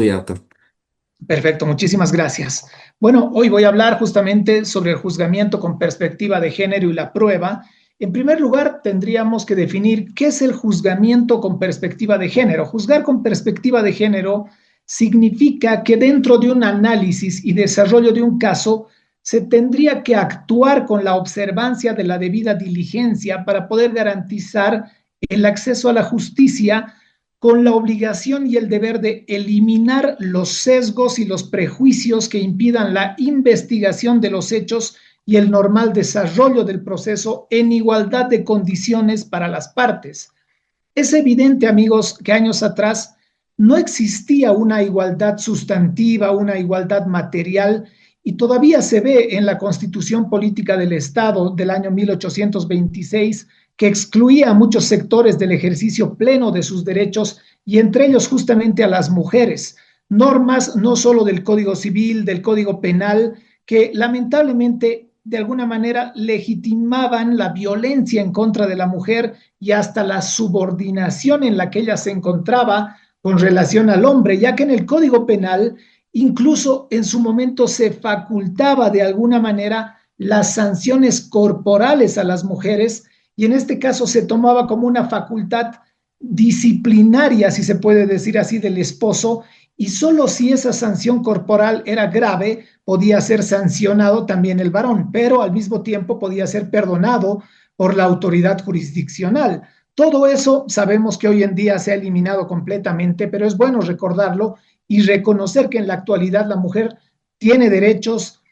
Ya, ok. Perfecto, muchísimas gracias. Bueno, hoy voy a hablar justamente sobre el juzgamiento con perspectiva de género y la prueba. En primer lugar, tendríamos que definir qué es el juzgamiento con perspectiva de género. Juzgar con perspectiva de género significa que dentro de un análisis y desarrollo de un caso, se tendría que actuar con la observancia de la debida diligencia para poder garantizar el acceso a la justicia con la obligación y el deber de eliminar los sesgos y los prejuicios que impidan la investigación de los hechos y el normal desarrollo del proceso en igualdad de condiciones para las partes. Es evidente, amigos, que años atrás no existía una igualdad sustantiva, una igualdad material, y todavía se ve en la Constitución Política del Estado del año 1826 que excluía a muchos sectores del ejercicio pleno de sus derechos y entre ellos justamente a las mujeres. Normas no solo del Código Civil, del Código Penal, que lamentablemente de alguna manera legitimaban la violencia en contra de la mujer y hasta la subordinación en la que ella se encontraba con relación al hombre, ya que en el Código Penal incluso en su momento se facultaba de alguna manera las sanciones corporales a las mujeres y en este caso se tomaba como una facultad disciplinaria, si se puede decir así, del esposo, y solo si esa sanción corporal era grave podía ser sancionado también el varón, pero al mismo tiempo podía ser perdonado por la autoridad jurisdiccional. Todo eso sabemos que hoy en día se ha eliminado completamente, pero es bueno recordarlo y reconocer que en la actualidad la mujer tiene derechos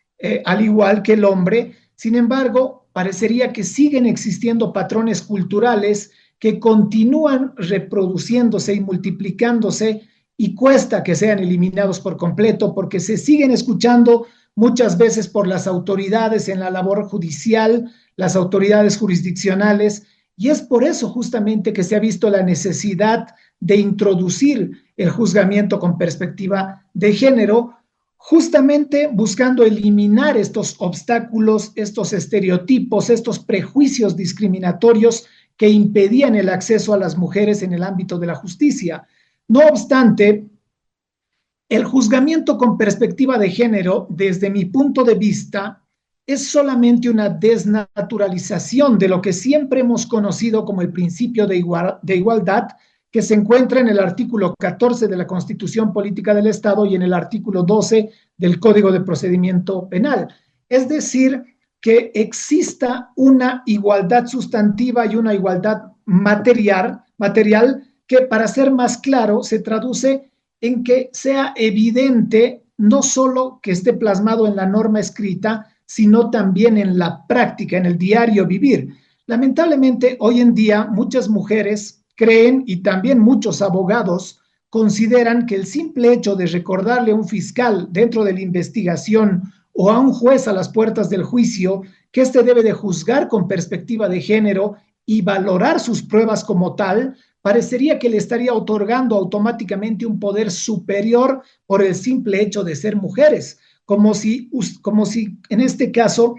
al igual que el hombre. Sin embargo, parecería que siguen existiendo patrones culturales que continúan reproduciéndose y multiplicándose y cuesta que sean eliminados por completo porque se siguen escuchando muchas veces por las autoridades en la labor judicial, las autoridades jurisdiccionales, y es por eso justamente que se ha visto la necesidad de introducir el juzgamiento con perspectiva de género, justamente buscando eliminar estos obstáculos, estos estereotipos, estos prejuicios discriminatorios que impedían el acceso a las mujeres en el ámbito de la justicia. No obstante, el juzgamiento con perspectiva de género, desde mi punto de vista, es solamente una desnaturalización de lo que siempre hemos conocido como el principio de igualdad, que se encuentra en el artículo 14 de la Constitución Política del Estado y en el artículo 12 del Código de Procedimiento Penal. Es decir, que exista una igualdad sustantiva y una igualdad material que, para ser más claro, se traduce en que sea evidente no solo que esté plasmado en la norma escrita, sino también en la práctica, en el diario vivir. Lamentablemente, hoy en día muchas mujeres creen y también muchos abogados consideran que el simple hecho de recordarle a un fiscal dentro de la investigación o a un juez a las puertas del juicio que éste debe de juzgar con perspectiva de género y valorar sus pruebas como tal, parecería que le estaría otorgando automáticamente un poder superior por el simple hecho de ser mujeres, como si en este caso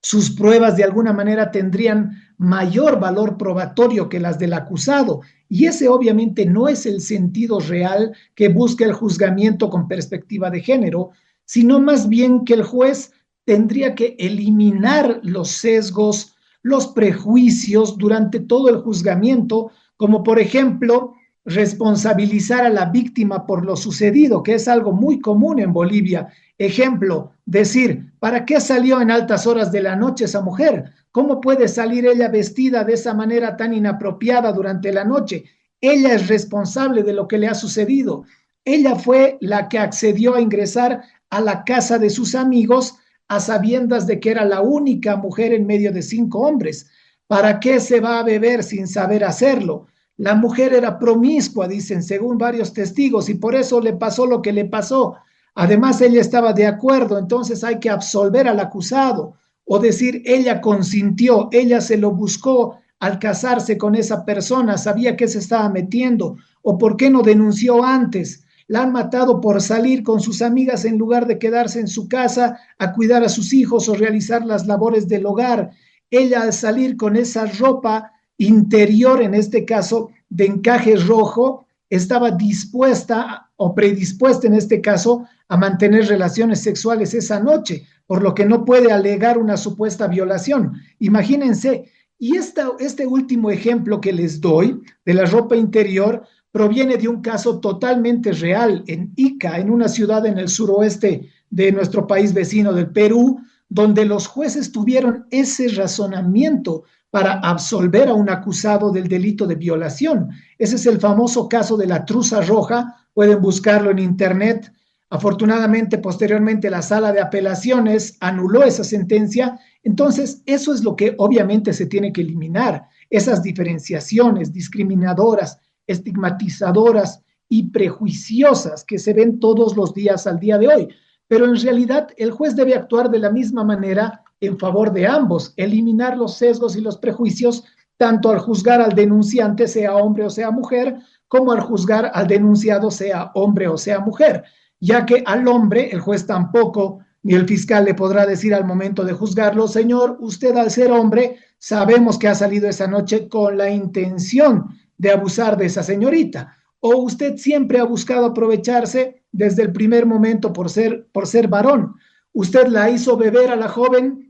sus pruebas de alguna manera tendrían mayor valor probatorio que las del acusado. Y ese obviamente no es el sentido real que busca el juzgamiento con perspectiva de género, sino más bien que el juez tendría que eliminar los sesgos, los prejuicios durante todo el juzgamiento, como por ejemplo responsabilizar a la víctima por lo sucedido, que es algo muy común en Bolivia. Ejemplo, decir, ¿para qué salió en altas horas de la noche esa mujer? ¿Cómo puede salir ella vestida de esa manera tan inapropiada durante la noche? Ella es responsable de lo que le ha sucedido. Ella fue la que accedió a ingresar a la casa de sus amigos a sabiendas de que era la única mujer en medio de 5 hombres. ¿Para qué se va a beber sin saber hacerlo? La mujer era promiscua, dicen, según varios testigos, y por eso le pasó lo que le pasó. Además, ella estaba de acuerdo, entonces hay que absolver al acusado o decir, ella consintió, ella se lo buscó al casarse con esa persona, sabía que se estaba metiendo, o por qué no denunció antes. La han matado por salir con sus amigas en lugar de quedarse en su casa a cuidar a sus hijos o realizar las labores del hogar. Ella, al salir con esa ropa interior, en este caso de encaje rojo, estaba dispuesta o predispuesta en este caso a mantener relaciones sexuales esa noche, por lo que no puede alegar una supuesta violación. Imagínense, y este último ejemplo que les doy de la ropa interior proviene de un caso totalmente real en Ica, en una ciudad en el suroeste de nuestro país vecino del Perú, donde los jueces tuvieron ese razonamiento para absolver a un acusado del delito de violación. Ese es el famoso caso de la truza roja, pueden buscarlo en internet. Afortunadamente, posteriormente, la sala de apelaciones anuló esa sentencia. Entonces, eso es lo que obviamente se tiene que eliminar, esas diferenciaciones discriminadoras, estigmatizadoras y prejuiciosas que se ven todos los días al día de hoy. Pero en realidad el juez debe actuar de la misma manera en favor de ambos, eliminar los sesgos y los prejuicios, tanto al juzgar al denunciante, sea hombre o sea mujer, como al juzgar al denunciado, sea hombre o sea mujer, ya que al hombre el juez tampoco ni el fiscal le podrá decir al momento de juzgarlo: señor, usted al ser hombre sabemos que ha salido esa noche con la intención de abusar de esa señorita, o usted siempre ha buscado aprovecharse desde el primer momento por ser varón. Usted la hizo beber a la joven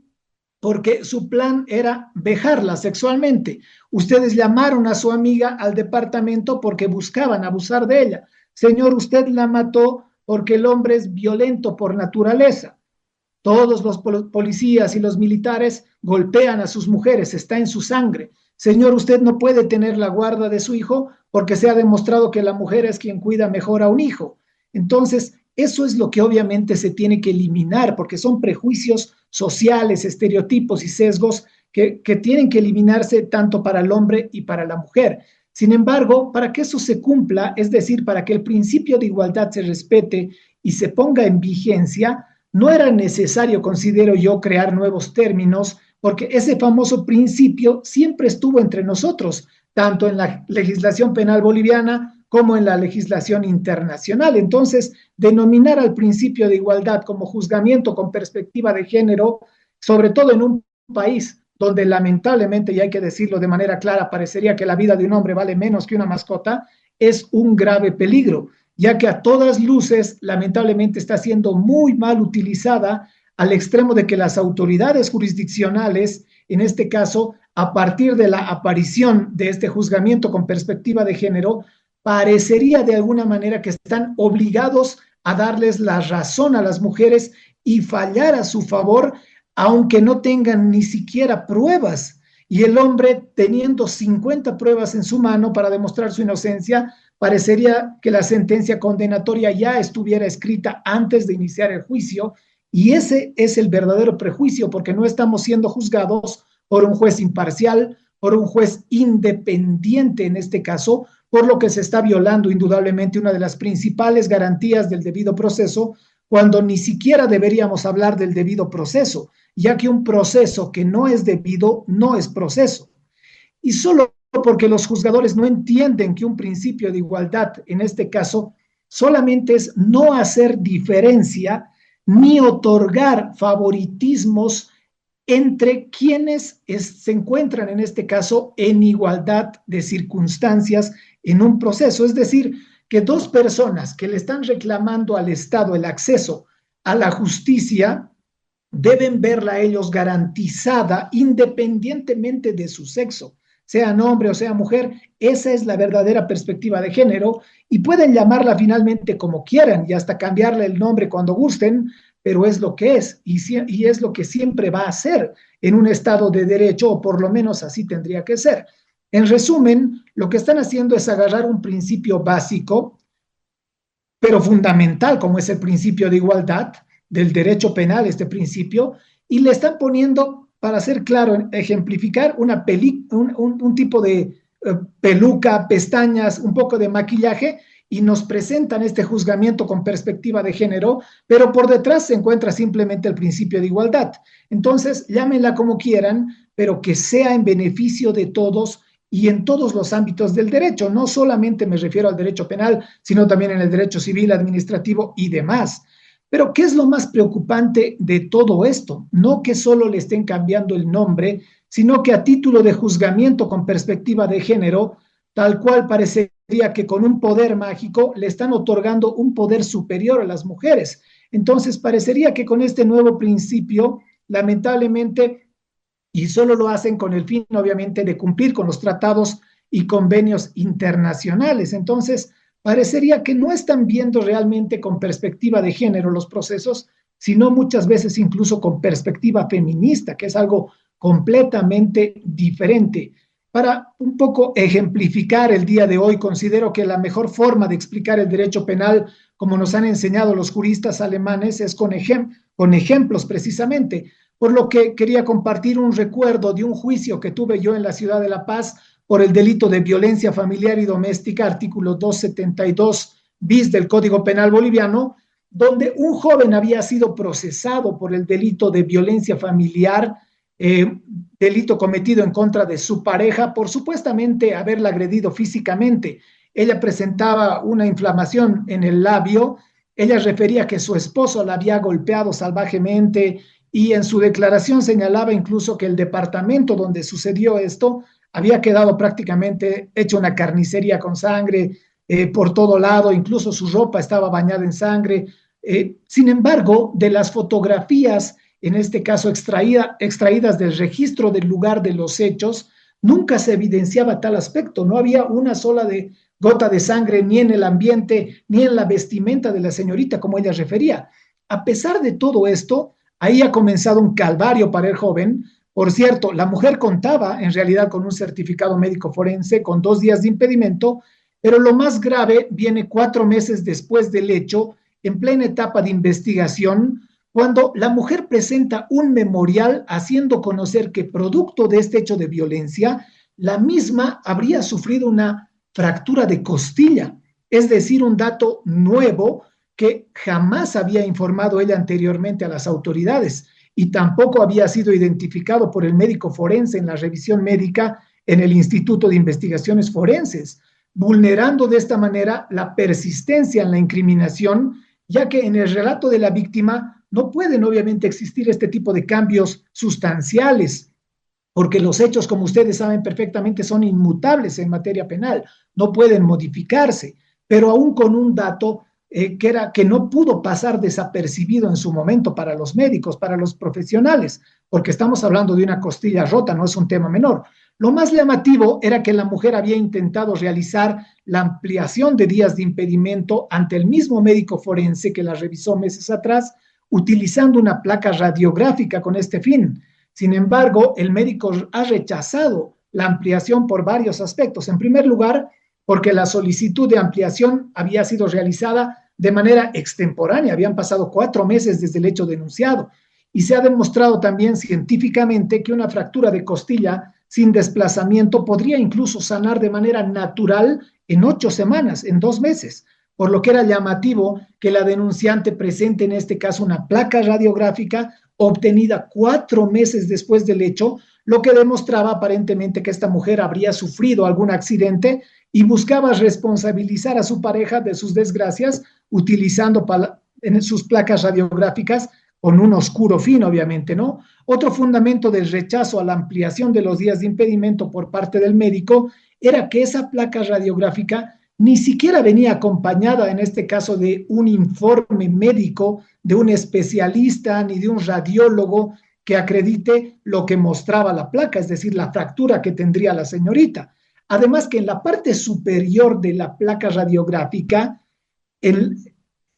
porque su plan era vejarla sexualmente. Ustedes llamaron a su amiga al departamento porque buscaban abusar de ella. Señor, usted la mató porque el hombre es violento por naturaleza. Todos los policías y los militares golpean a sus mujeres, está en su sangre. Señor, usted no puede tener la guarda de su hijo porque se ha demostrado que la mujer es quien cuida mejor a un hijo. Entonces, eso es lo que obviamente se tiene que eliminar, porque son prejuicios sociales, estereotipos y sesgos que tienen que eliminarse tanto para el hombre y para la mujer. Sin embargo, para que eso se cumpla, es decir, para que el principio de igualdad se respete y se ponga en vigencia, no era necesario, considero yo, crear nuevos términos, porque ese famoso principio siempre estuvo entre nosotros, tanto en la legislación penal boliviana como en la legislación internacional. Entonces, denominar al principio de igualdad como juzgamiento con perspectiva de género, sobre todo en un país donde lamentablemente, y hay que decirlo de manera clara, parecería que la vida de un hombre vale menos que una mascota, es un grave peligro, ya que a todas luces, lamentablemente, está siendo muy mal utilizada al extremo de que las autoridades jurisdiccionales, en este caso, a partir de la aparición de este juzgamiento con perspectiva de género, parecería de alguna manera que están obligados a darles la razón a las mujeres y fallar a su favor, aunque no tengan ni siquiera pruebas. Y el hombre, teniendo 50 pruebas en su mano para demostrar su inocencia, parecería que la sentencia condenatoria ya estuviera escrita antes de iniciar el juicio, y ese es el verdadero prejuicio, porque no estamos siendo juzgados por un juez imparcial, por un juez independiente en este caso, por lo que se está violando indudablemente una de las principales garantías del debido proceso, cuando ni siquiera deberíamos hablar del debido proceso, ya que un proceso que no es debido no es proceso. Y solo porque los juzgadores no entienden que un principio de igualdad, en este caso, solamente es no hacer diferencia ni otorgar favoritismos entre quienes se encuentran, en este caso, en igualdad de circunstancias en un proceso. Es decir, que dos personas que le están reclamando al Estado el acceso a la justicia deben verla a ellos garantizada independientemente de su sexo, sean hombre o sea mujer. Esa es la verdadera perspectiva de género, y pueden llamarla finalmente como quieran y hasta cambiarle el nombre cuando gusten, pero es lo que es, y es lo que siempre va a ser en un Estado de derecho, o por lo menos así tendría que ser. En resumen, lo que están haciendo es agarrar un principio básico, pero fundamental, como es el principio de igualdad del derecho penal, este principio, y le están poniendo, para ser claro, ejemplificar, un tipo de peluca, pestañas, un poco de maquillaje, y nos presentan este juzgamiento con perspectiva de género, pero por detrás se encuentra simplemente el principio de igualdad. Entonces, llámenla como quieran, pero que sea en beneficio de todos y en todos los ámbitos del derecho. No solamente me refiero al derecho penal, sino también en el derecho civil, administrativo y demás. Pero ¿qué es lo más preocupante de todo esto? No que solo le estén cambiando el nombre, sino que a título de juzgamiento con perspectiva de género, tal cual parecería que con un poder mágico le están otorgando un poder superior a las mujeres. Entonces, parecería que con este nuevo principio, lamentablemente, y solo lo hacen con el fin, obviamente, de cumplir con los tratados y convenios internacionales. Entonces, parecería que no están viendo realmente con perspectiva de género los procesos, sino muchas veces incluso con perspectiva feminista, que es algo completamente diferente. Para un poco ejemplificar el día de hoy, considero que la mejor forma de explicar el derecho penal, como nos han enseñado los juristas alemanes, es con ejemplos precisamente, por lo que quería compartir un recuerdo de un juicio que tuve yo en la ciudad de La Paz por el delito de violencia familiar y doméstica, artículo 272 bis del Código Penal boliviano, donde un joven había sido procesado por el delito de violencia familiar, delito cometido en contra de su pareja por supuestamente haberla agredido físicamente. Ella presentaba una inflamación en el labio, ella refería que su esposo la había golpeado salvajemente y en su declaración señalaba incluso que el departamento donde sucedió esto había quedado prácticamente hecho una carnicería con sangre por todo lado, incluso su ropa estaba bañada en sangre. Sin embargo, de las fotografías, en este caso extraídas del registro del lugar de los hechos, nunca se evidenciaba tal aspecto, no había una sola gota de sangre ni en el ambiente, ni en la vestimenta de la señorita, como ella refería. A pesar de todo esto, ahí ha comenzado un calvario para el joven. Por cierto, la mujer contaba en realidad con un certificado médico forense con 2 días de impedimento, pero lo más grave viene 4 meses después del hecho, en plena etapa de investigación, cuando la mujer presenta un memorial haciendo conocer que producto de este hecho de violencia, la misma habría sufrido una fractura de costilla, es decir, un dato nuevo que jamás había informado ella anteriormente a las autoridades y tampoco había sido identificado por el médico forense en la revisión médica en el Instituto de Investigaciones Forenses, vulnerando de esta manera la persistencia en la incriminación, ya que en el relato de la víctima no pueden obviamente existir este tipo de cambios sustanciales, porque los hechos, como ustedes saben perfectamente, son inmutables en materia penal, no pueden modificarse, pero aún con un dato que no pudo pasar desapercibido en su momento para los médicos, para los profesionales, porque estamos hablando de una costilla rota, no es un tema menor. Lo más llamativo era que la mujer había intentado realizar la ampliación de días de impedimento ante el mismo médico forense que la revisó meses atrás, utilizando una placa radiográfica con este fin. Sin embargo, el médico ha rechazado la ampliación por varios aspectos. En primer lugar, porque la solicitud de ampliación había sido realizada de manera extemporánea, habían pasado 4 meses desde el hecho denunciado, y se ha demostrado también científicamente que una fractura de costilla sin desplazamiento podría incluso sanar de manera natural en 8 semanas, en 2 meses, por lo que era llamativo que la denunciante presente en este caso una placa radiográfica obtenida 4 meses después del hecho, lo que demostraba aparentemente que esta mujer habría sufrido algún accidente y buscaba responsabilizar a su pareja de sus desgracias utilizando en sus placas radiográficas con un oscuro fin, obviamente, ¿no? Otro fundamento del rechazo a la ampliación de los días de impedimento por parte del médico era que esa placa radiográfica ni siquiera venía acompañada, en este caso, de un informe médico, de un especialista, ni de un radiólogo que acredite lo que mostraba la placa, es decir, la fractura que tendría la señorita. Además que en la parte superior de la placa radiográfica, en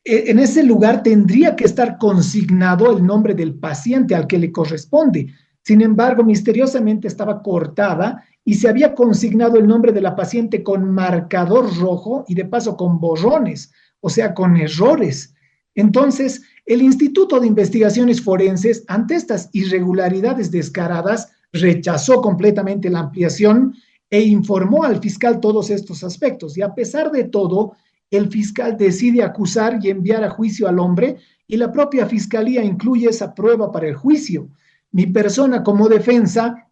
ese lugar tendría que estar consignado el nombre del paciente al que le corresponde. Sin embargo, misteriosamente estaba cortada y se había consignado el nombre de la paciente con marcador rojo y de paso con borrones, o sea, con errores. Entonces, el Instituto de Investigaciones Forenses, ante estas irregularidades descaradas, rechazó completamente la ampliación e informó al fiscal todos estos aspectos. Y a pesar de todo, el fiscal decide acusar y enviar a juicio al hombre y la propia fiscalía incluye esa prueba para el juicio. Mi persona como defensa,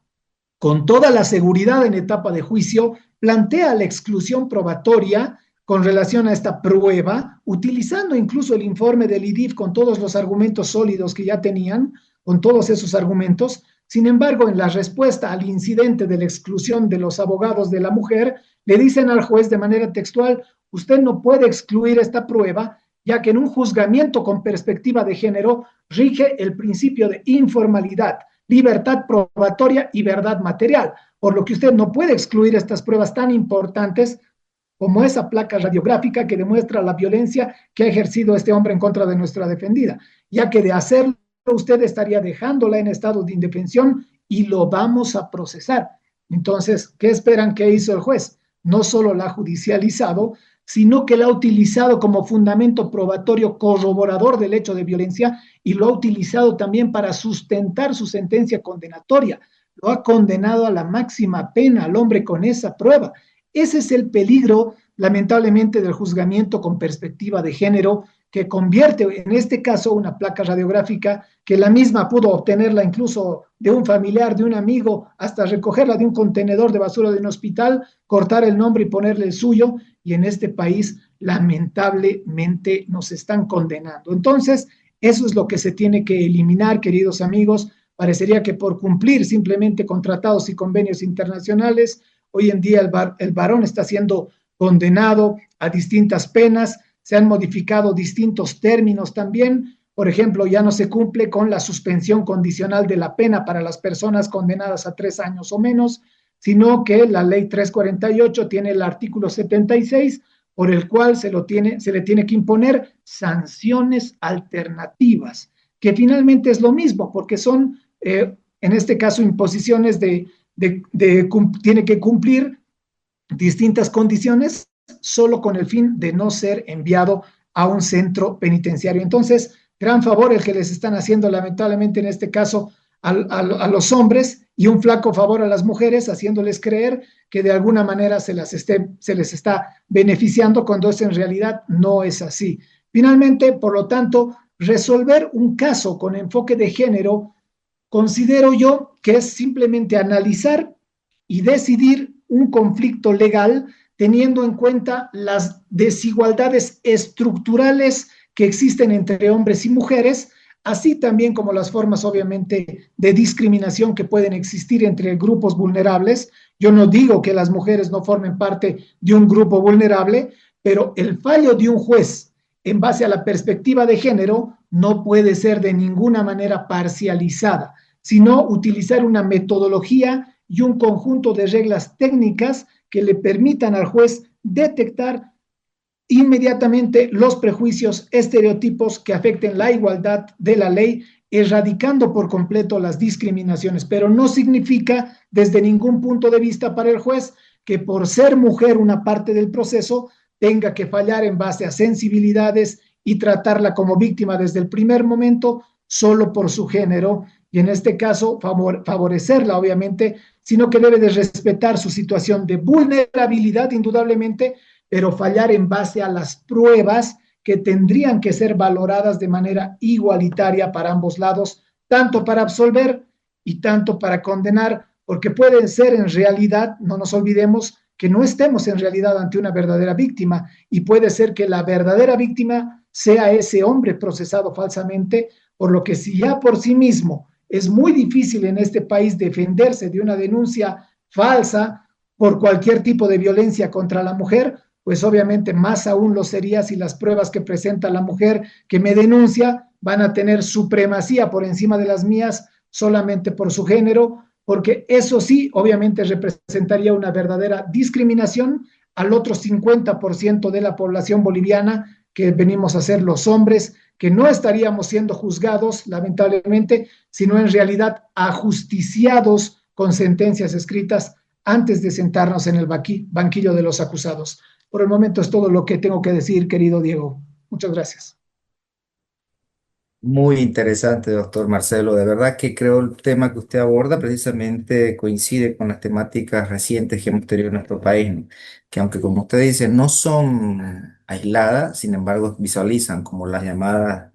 con toda la seguridad en etapa de juicio, plantea la exclusión probatoria con relación a esta prueba, utilizando incluso el informe del IDIF con todos los argumentos sólidos que ya tenían, con todos esos argumentos. Sin embargo, en la respuesta al incidente de la exclusión de los abogados de la mujer, le dicen al juez de manera textual, usted no puede excluir esta prueba, ya que en un juzgamiento con perspectiva de género rige el principio de informalidad, libertad probatoria y verdad material, por lo que usted no puede excluir estas pruebas tan importantes como esa placa radiográfica que demuestra la violencia que ha ejercido este hombre en contra de nuestra defendida, ya que de hacerlo usted estaría dejándola en estado de indefensión y lo vamos a procesar. Entonces, ¿qué esperan que hizo el juez? No solo la ha judicializado, sino que la ha utilizado como fundamento probatorio corroborador del hecho de violencia y lo ha utilizado también para sustentar su sentencia condenatoria. Lo ha condenado a la máxima pena al hombre con esa prueba. Ese es el peligro, lamentablemente, del juzgamiento con perspectiva de género, que convierte en este caso una placa radiográfica que la misma pudo obtenerla incluso de un familiar, de un amigo, hasta recogerla de un contenedor de basura de un hospital, cortar el nombre y ponerle el suyo, y en este país lamentablemente nos están condenando. Entonces, eso es lo que se tiene que eliminar, queridos amigos. Parecería que por cumplir simplemente con tratados y convenios internacionales, hoy en día el varón está siendo condenado a distintas penas, se han modificado distintos términos también. Por ejemplo, ya no se cumple con la suspensión condicional de la pena para las personas condenadas a 3 años o menos, sino que la ley 348 tiene el artículo 76 por el cual se le tiene que imponer sanciones alternativas, que finalmente es lo mismo, porque son, en este caso, imposiciones tiene que cumplir distintas condiciones solo con el fin de no ser enviado a un centro penitenciario. Entonces, gran favor el que les están haciendo lamentablemente en este caso a los hombres y un flaco favor a las mujeres, haciéndoles creer que de alguna manera se les está beneficiando cuando eso en realidad no es así. Finalmente, por lo tanto, resolver un caso con enfoque de género, considero yo que es simplemente analizar y decidir un conflicto legal teniendo en cuenta las desigualdades estructurales que existen entre hombres y mujeres, así también como las formas, obviamente, de discriminación que pueden existir entre grupos vulnerables. Yo no digo que las mujeres no formen parte de un grupo vulnerable, pero el fallo de un juez en base a la perspectiva de género no puede ser de ninguna manera parcializada, sino utilizar una metodología y un conjunto de reglas técnicas que le permitan al juez detectar inmediatamente los prejuicios, estereotipos que afecten la igualdad de la ley, erradicando por completo las discriminaciones. Pero no significa desde ningún punto de vista para el juez que por ser mujer una parte del proceso tenga que fallar en base a sensibilidades y tratarla como víctima desde el primer momento solo por su género, y en este caso favorecerla obviamente, sino que debe de respetar su situación de vulnerabilidad indudablemente, pero fallar en base a las pruebas que tendrían que ser valoradas de manera igualitaria para ambos lados, tanto para absolver y tanto para condenar, porque pueden ser en realidad, no nos olvidemos, que no estemos en realidad ante una verdadera víctima, y puede ser que la verdadera víctima sea ese hombre procesado falsamente, por lo que si ya por sí mismo es muy difícil en este país defenderse de una denuncia falsa por cualquier tipo de violencia contra la mujer, pues obviamente más aún lo sería si las pruebas que presenta la mujer que me denuncia van a tener supremacía por encima de las mías solamente por su género, porque eso sí, obviamente representaría una verdadera discriminación al otro 50% de la población boliviana que venimos a ser los hombres, que no estaríamos siendo juzgados, lamentablemente, sino en realidad ajusticiados con sentencias escritas antes de sentarnos en el banquillo de los acusados. Por el momento es todo lo que tengo que decir, querido Diego. Muchas gracias. Muy interesante, doctor Marcelo. De verdad que creo el tema que usted aborda precisamente coincide con las temáticas recientes que hemos tenido en nuestro país, ¿no? Que aunque como usted dice, no son aisladas, sin embargo visualizan como las llamadas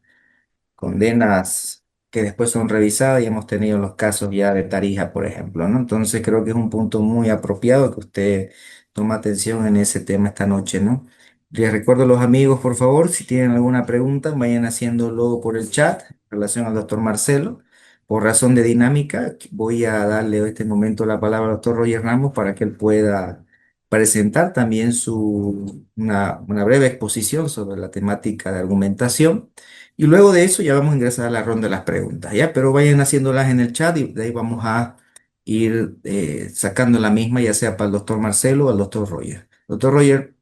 condenas que después son revisadas y hemos tenido los casos ya de Tarija, por ejemplo, ¿no? Entonces creo que es un punto muy apropiado que usted toma atención en ese tema esta noche, ¿no? Les recuerdo a los amigos, por favor, si tienen alguna pregunta, vayan haciéndolo por el chat en relación al doctor Marcelo. Por razón de dinámica, voy a darle en este momento la palabra al doctor Roger Ramos para que él pueda presentar también una breve exposición sobre la temática de argumentación y luego de eso ya vamos a ingresar a la ronda de las preguntas, ¿ya? Pero vayan haciéndolas en el chat y de ahí vamos a ir sacando la misma, ya sea para el doctor Marcelo o el doctor Roger. Doctor Roger,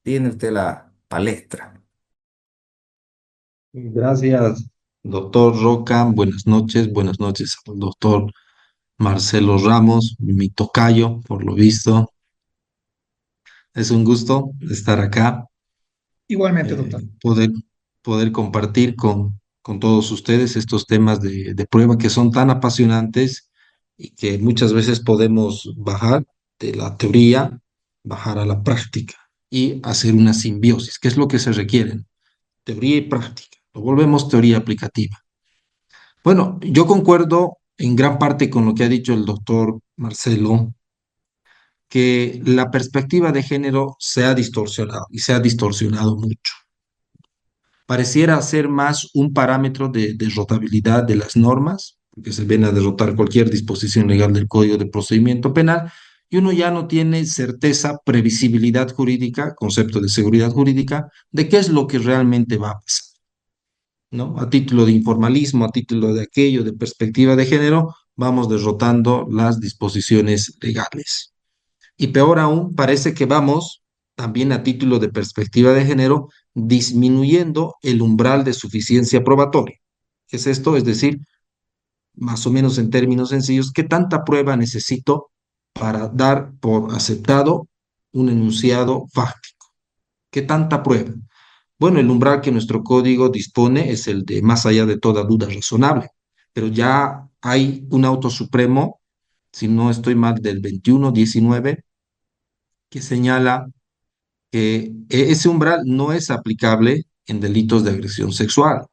tiene usted la palestra. Gracias, doctor Roca. Buenas noches al doctor Marcelo Ramos, mi tocayo, por lo visto. Es un gusto estar acá, Igualmente, doctor. poder compartir con todos ustedes estos temas de prueba que son tan apasionantes y que muchas veces podemos bajar de la teoría, bajar a la práctica y hacer una simbiosis, que es lo que se requiere, teoría y práctica. Lo volvemos teoría aplicativa. Bueno, yo concuerdo en gran parte con lo que ha dicho el doctor Marcelo, que la perspectiva de género se ha distorsionado y se ha distorsionado mucho. Pareciera ser más un parámetro de derrotabilidad de las normas, que se ven a derrotar cualquier disposición legal del Código de Procedimiento Penal, y uno ya no tiene certeza, previsibilidad jurídica, concepto de seguridad jurídica, de qué es lo que realmente va a pasar. ¿No? A título de informalismo, a título de aquello, de perspectiva de género, vamos derrotando las disposiciones legales. Y peor aún, parece que vamos, también a título de perspectiva de género, disminuyendo el umbral de suficiencia probatoria. ¿Qué es esto? Es decir, más o menos en términos sencillos, ¿qué tanta prueba necesito para dar por aceptado un enunciado fáctico? ¿Qué tanta prueba? Bueno, el umbral que nuestro código dispone es el de más allá de toda duda razonable, pero ya hay un auto supremo, si no estoy mal, del 2119, que señala que ese umbral no es aplicable en delitos de agresión sexual,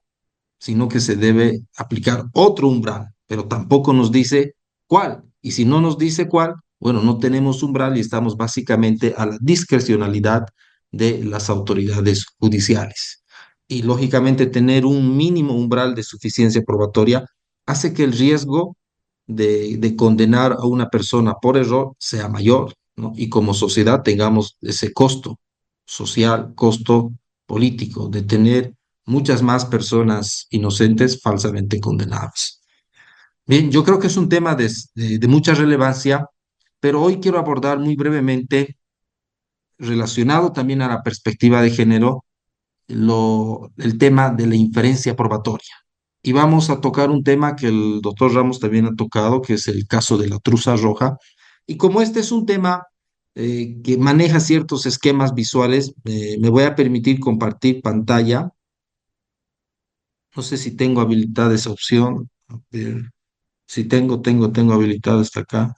sino que se debe aplicar otro umbral, pero tampoco nos dice cuál. Y si no nos dice cuál, bueno, no tenemos umbral y estamos básicamente a la discrecionalidad de las autoridades judiciales. Y lógicamente tener un mínimo umbral de suficiencia probatoria hace que el riesgo de condenar a una persona por error sea mayor, ¿no? Y como sociedad tengamos ese costo social, costo político de tener muchas más personas inocentes falsamente condenadas. Bien, yo creo que es un tema de mucha relevancia, pero hoy quiero abordar muy brevemente, relacionado también a la perspectiva de género, el tema de la inferencia probatoria. Y vamos a tocar un tema que el doctor Ramos también ha tocado, que es el caso de la truza roja. Y como este es un tema que maneja ciertos esquemas visuales, me voy a permitir compartir pantalla. No sé si tengo habilitada esa opción. A ver, si tengo habilitada hasta acá.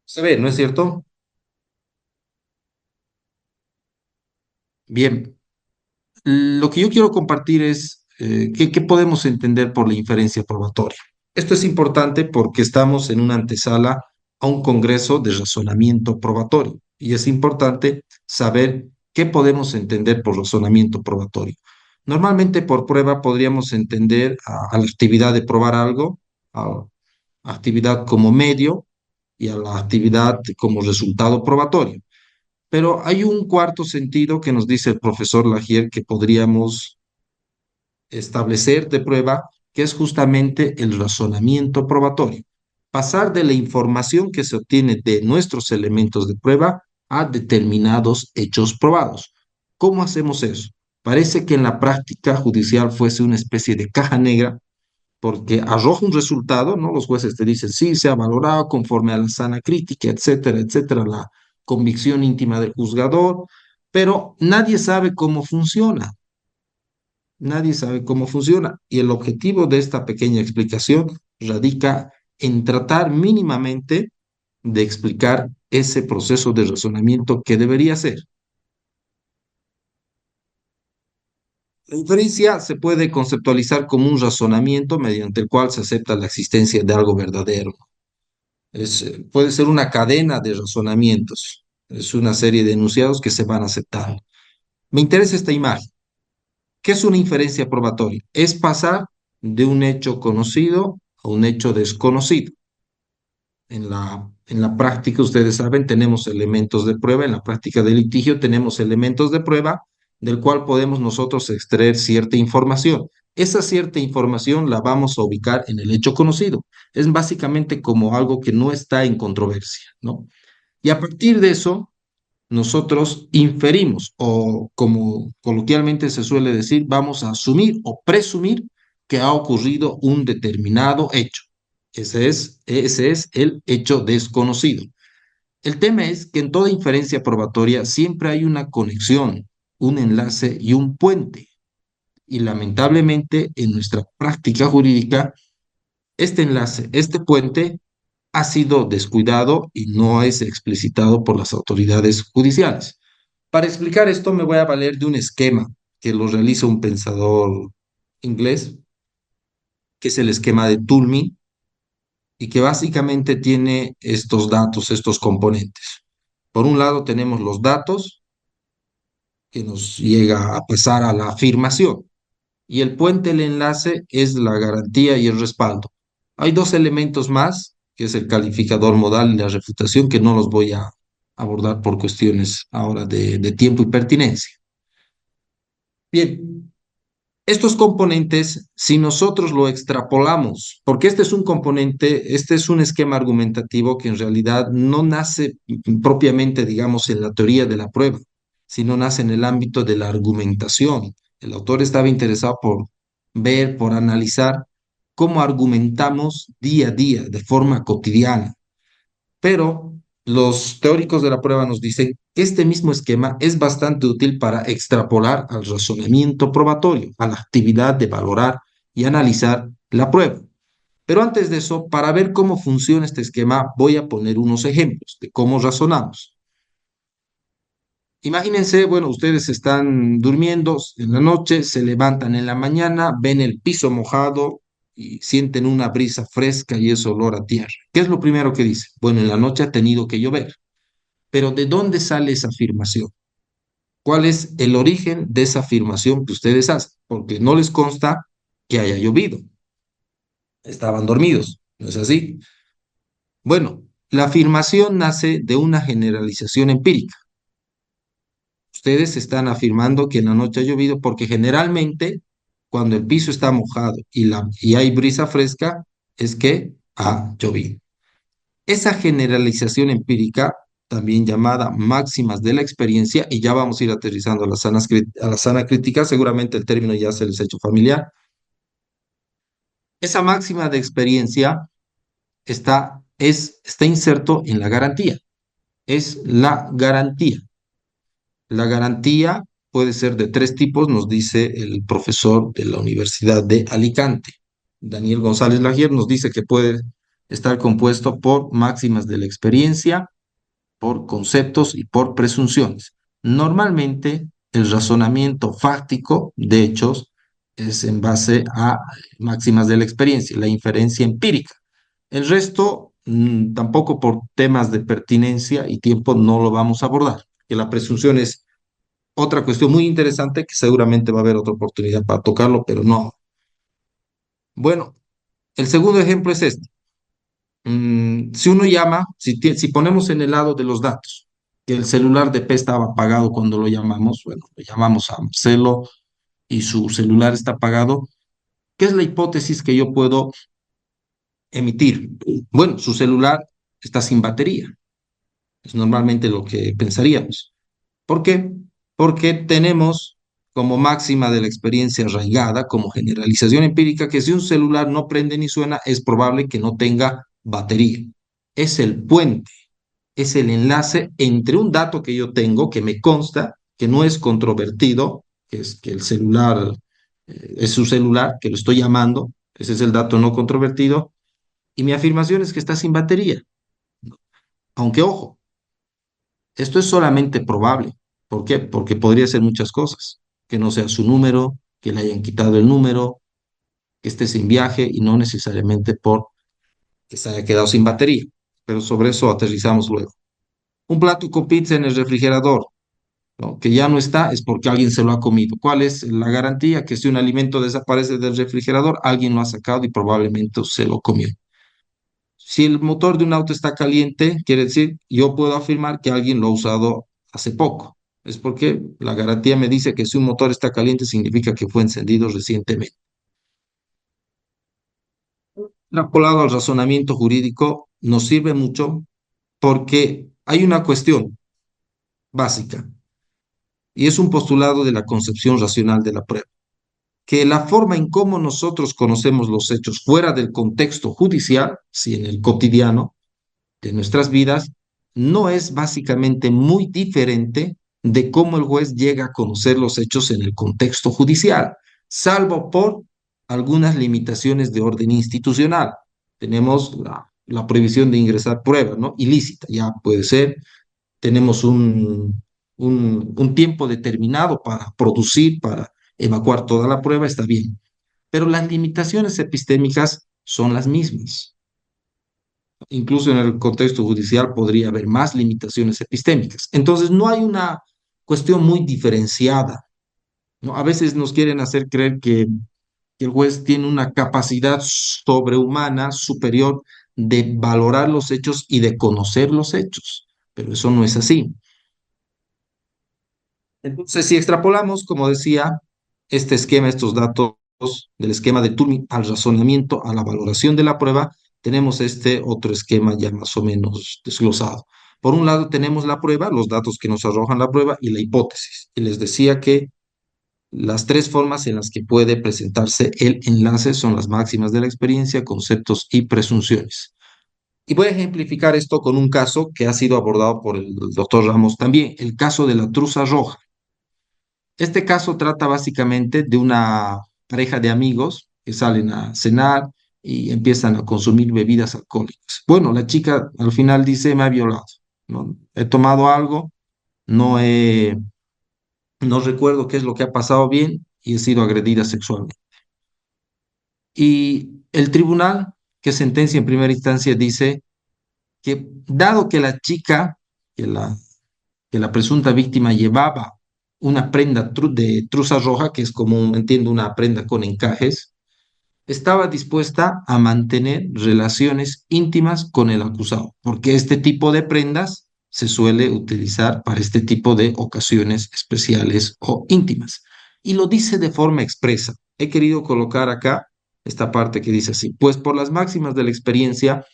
Se ve, ¿no es cierto? Bien, lo que yo quiero compartir es qué podemos entender por la inferencia probatoria. Esto es importante porque estamos en una antesala a un congreso de razonamiento probatorio y es importante saber qué podemos entender por razonamiento probatorio. Normalmente por prueba podríamos entender a la actividad de probar algo, a actividad como medio y a la actividad como resultado probatorio. Pero hay un cuarto sentido que nos dice el profesor Lagier que podríamos establecer de prueba, que es justamente el razonamiento probatorio. Pasar de la información que se obtiene de nuestros elementos de prueba a determinados hechos probados. ¿Cómo hacemos eso? Parece que en la práctica judicial fuese una especie de caja negra porque arroja un resultado, ¿no? Los jueces te dicen, sí, se ha valorado conforme a la sana crítica, etcétera, etcétera, la convicción íntima del juzgador, pero nadie sabe cómo funciona. Nadie sabe cómo funciona. Y el objetivo de esta pequeña explicación radica en tratar mínimamente de explicar ese proceso de razonamiento que debería ser. La inferencia se puede conceptualizar como un razonamiento mediante el cual se acepta la existencia de algo verdadero. Puede ser una cadena de razonamientos, es una serie de enunciados que se van aceptando. Me interesa esta imagen. ¿Qué es una inferencia probatoria? Es pasar de un hecho conocido a a un hecho desconocido. En la práctica, ustedes saben, tenemos elementos de prueba. En la práctica del litigio tenemos elementos de prueba del cual podemos nosotros extraer cierta información. Esa cierta información la vamos a ubicar en el hecho conocido. Es básicamente como algo que no está en controversia, ¿no? Y a partir de eso, nosotros inferimos, o como coloquialmente se suele decir, vamos a asumir o presumir que ha ocurrido un determinado hecho. Ese es el hecho desconocido. El tema es que en toda inferencia probatoria siempre hay una conexión, un enlace y un puente. Y lamentablemente en nuestra práctica jurídica, este enlace, este puente, ha sido descuidado y no es explicitado por las autoridades judiciales. Para explicar esto me voy a valer de un esquema que lo realiza un pensador inglés, que es el esquema de Toulmin, y que básicamente tiene estos datos, estos componentes. Por un lado tenemos los datos que nos llega a pasar a la afirmación, y el puente, el enlace, es la garantía y el respaldo. Hay dos elementos más, que es el calificador modal y la refutación, que no los voy a abordar por cuestiones ahora de tiempo y pertinencia. Bien, estos componentes, si nosotros lo extrapolamos, porque este es un componente, este es un esquema argumentativo que en realidad no nace propiamente, digamos, en la teoría de la prueba, sino nace en el ámbito de la argumentación. El autor estaba interesado por ver, por analizar cómo argumentamos día a día, de forma cotidiana. Pero los teóricos de la prueba nos dicen que este mismo esquema es bastante útil para extrapolar al razonamiento probatorio, a la actividad de valorar y analizar la prueba. Pero antes de eso, para ver cómo funciona este esquema, voy a poner unos ejemplos de cómo razonamos. Imagínense, bueno, ustedes están durmiendo en la noche, se levantan en la mañana, ven el piso mojado y sienten una brisa fresca y ese olor a tierra. ¿Qué es lo primero que dicen? Bueno, en la noche ha tenido que llover. Pero ¿de dónde sale esa afirmación? ¿Cuál es el origen de esa afirmación que ustedes hacen? Porque no les consta que haya llovido. Estaban dormidos, ¿no es así? Bueno, la afirmación nace de una generalización empírica. Ustedes están afirmando que en la noche ha llovido porque generalmente cuando el piso está mojado y hay brisa fresca es que ha llovido. Esa generalización empírica, también llamada máximas de la experiencia, y ya vamos a ir aterrizando a la sana crítica, seguramente el término ya se les ha hecho familiar. Esa máxima de experiencia está inserto en la garantía. Es la garantía. La garantía puede ser de tres tipos, nos dice el profesor de la Universidad de Alicante. Daniel González Lagier nos dice que puede estar compuesto por máximas de la experiencia, por conceptos y por presunciones. Normalmente, el razonamiento fáctico de hechos es en base a máximas de la experiencia, la inferencia empírica. El resto, tampoco por temas de pertinencia y tiempo, no lo vamos a abordar. Que la presunción es otra cuestión muy interesante que seguramente va a haber otra oportunidad para tocarlo, pero no. Bueno, el segundo ejemplo es este. Si uno llama, si ponemos en el lado de los datos, que el celular de P estaba apagado cuando lo llamamos, bueno, lo llamamos a Marcelo y su celular está apagado, ¿qué es la hipótesis que yo puedo emitir? Bueno, su celular está sin batería. Es normalmente lo que pensaríamos. ¿Por qué? Porque tenemos como máxima de la experiencia arraigada, como generalización empírica, que si un celular no prende ni suena, es probable que no tenga batería. Es el puente, es el enlace entre un dato que yo tengo, que me consta, que no es controvertido, que es que el celular es su celular, que lo estoy llamando, ese es el dato no controvertido, y mi afirmación es que está sin batería. Aunque, ojo, esto es solamente probable. ¿Por qué? Porque podría ser muchas cosas. Que no sea su número, que le hayan quitado el número, que esté sin viaje y no necesariamente por que se haya quedado sin batería. Pero sobre eso aterrizamos luego. Un plato con pizza en el refrigerador. ¿no? Que ya no está, es porque alguien se lo ha comido. ¿Cuál es la garantía? Que si un alimento desaparece del refrigerador, alguien lo ha sacado y probablemente se lo comió. Si el motor de un auto está caliente, quiere decir, yo puedo afirmar que alguien lo ha usado hace poco. Es porque la garantía me dice que si un motor está caliente, significa que fue encendido recientemente. Extrapolado al razonamiento jurídico, nos sirve mucho porque hay una cuestión básica y es un postulado de la concepción racional de la prueba, que la forma en cómo nosotros conocemos los hechos fuera del contexto judicial, si en el cotidiano de nuestras vidas, no es básicamente muy diferente de cómo el juez llega a conocer los hechos en el contexto judicial, salvo por algunas limitaciones de orden institucional. Tenemos la prohibición de ingresar pruebas, ¿no? Ilícita, ya puede ser. Tenemos un tiempo determinado para producir, para evacuar toda la prueba, está bien. Pero las limitaciones epistémicas son las mismas. Incluso en el contexto judicial podría haber más limitaciones epistémicas. Entonces, no hay una cuestión muy diferenciada, ¿no? A veces nos quieren hacer creer que el juez tiene una capacidad sobrehumana, superior, de valorar los hechos y de conocer los hechos, pero eso no es así. Entonces, si extrapolamos, como decía, este esquema, estos datos del esquema de Turing al razonamiento, a la valoración de la prueba, tenemos este otro esquema ya más o menos desglosado. Por un lado tenemos la prueba, los datos que nos arrojan la prueba y la hipótesis. Y les decía que las tres formas en las que puede presentarse el enlace son las máximas de la experiencia, conceptos y presunciones. Y voy a ejemplificar esto con un caso que ha sido abordado por el doctor Ramos también, el caso de la truza roja. Este caso trata básicamente de una pareja de amigos que salen a cenar y empiezan a consumir bebidas alcohólicas. Bueno, la chica al final dice, me ha violado, ¿no? He tomado algo, no he, no recuerdo qué es lo que ha pasado bien y he sido agredida sexualmente. Y el tribunal que sentencia en primera instancia dice que dado que la chica, que la presunta víctima llevaba una prenda de truza roja, que es como, entiendo, una prenda con encajes, estaba dispuesta a mantener relaciones íntimas con el acusado, porque este tipo de prendas se suele utilizar para este tipo de ocasiones especiales o íntimas. Y lo dice de forma expresa. He querido colocar acá esta parte que dice así, pues por las máximas de la experiencia,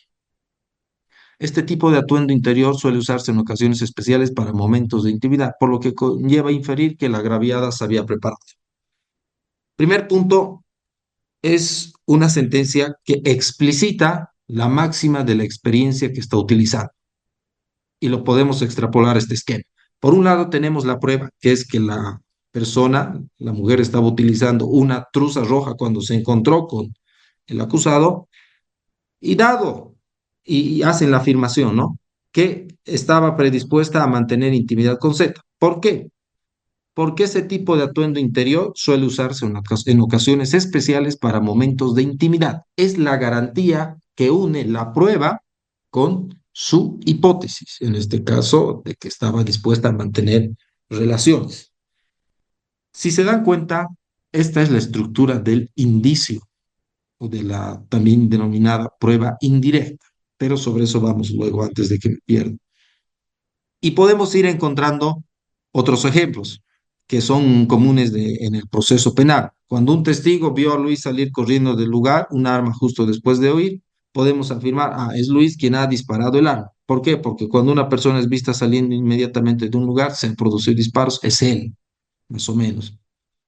este tipo de atuendo interior suele usarse en ocasiones especiales para momentos de intimidad, por lo que conlleva inferir que la agraviada se había preparado. Primer punto, es una sentencia que explicita la máxima de la experiencia que está utilizando y lo podemos extrapolar a este esquema. Por un lado tenemos la prueba, que es que la persona, la mujer estaba utilizando una truza roja cuando se encontró con el acusado y dado, y hacen la afirmación, ¿no? Que estaba predispuesta a mantener intimidad con Z. ¿Por qué? Porque ese tipo de atuendo interior suele usarse en ocasiones especiales para momentos de intimidad. Es la garantía que une la prueba con su hipótesis, en este caso de que estaba dispuesta a mantener relaciones. Si se dan cuenta, esta es la estructura del indicio o de la también denominada prueba indirecta, pero sobre eso vamos luego antes de que me pierda. Y podemos ir encontrando otros ejemplos que son comunes en el proceso penal. Cuando un testigo vio a Luis salir corriendo del lugar, un arma justo después de huir, podemos afirmar, es Luis quien ha disparado el arma. ¿Por qué? Porque cuando una persona es vista saliendo inmediatamente de un lugar, se han producido disparos, es él, más o menos.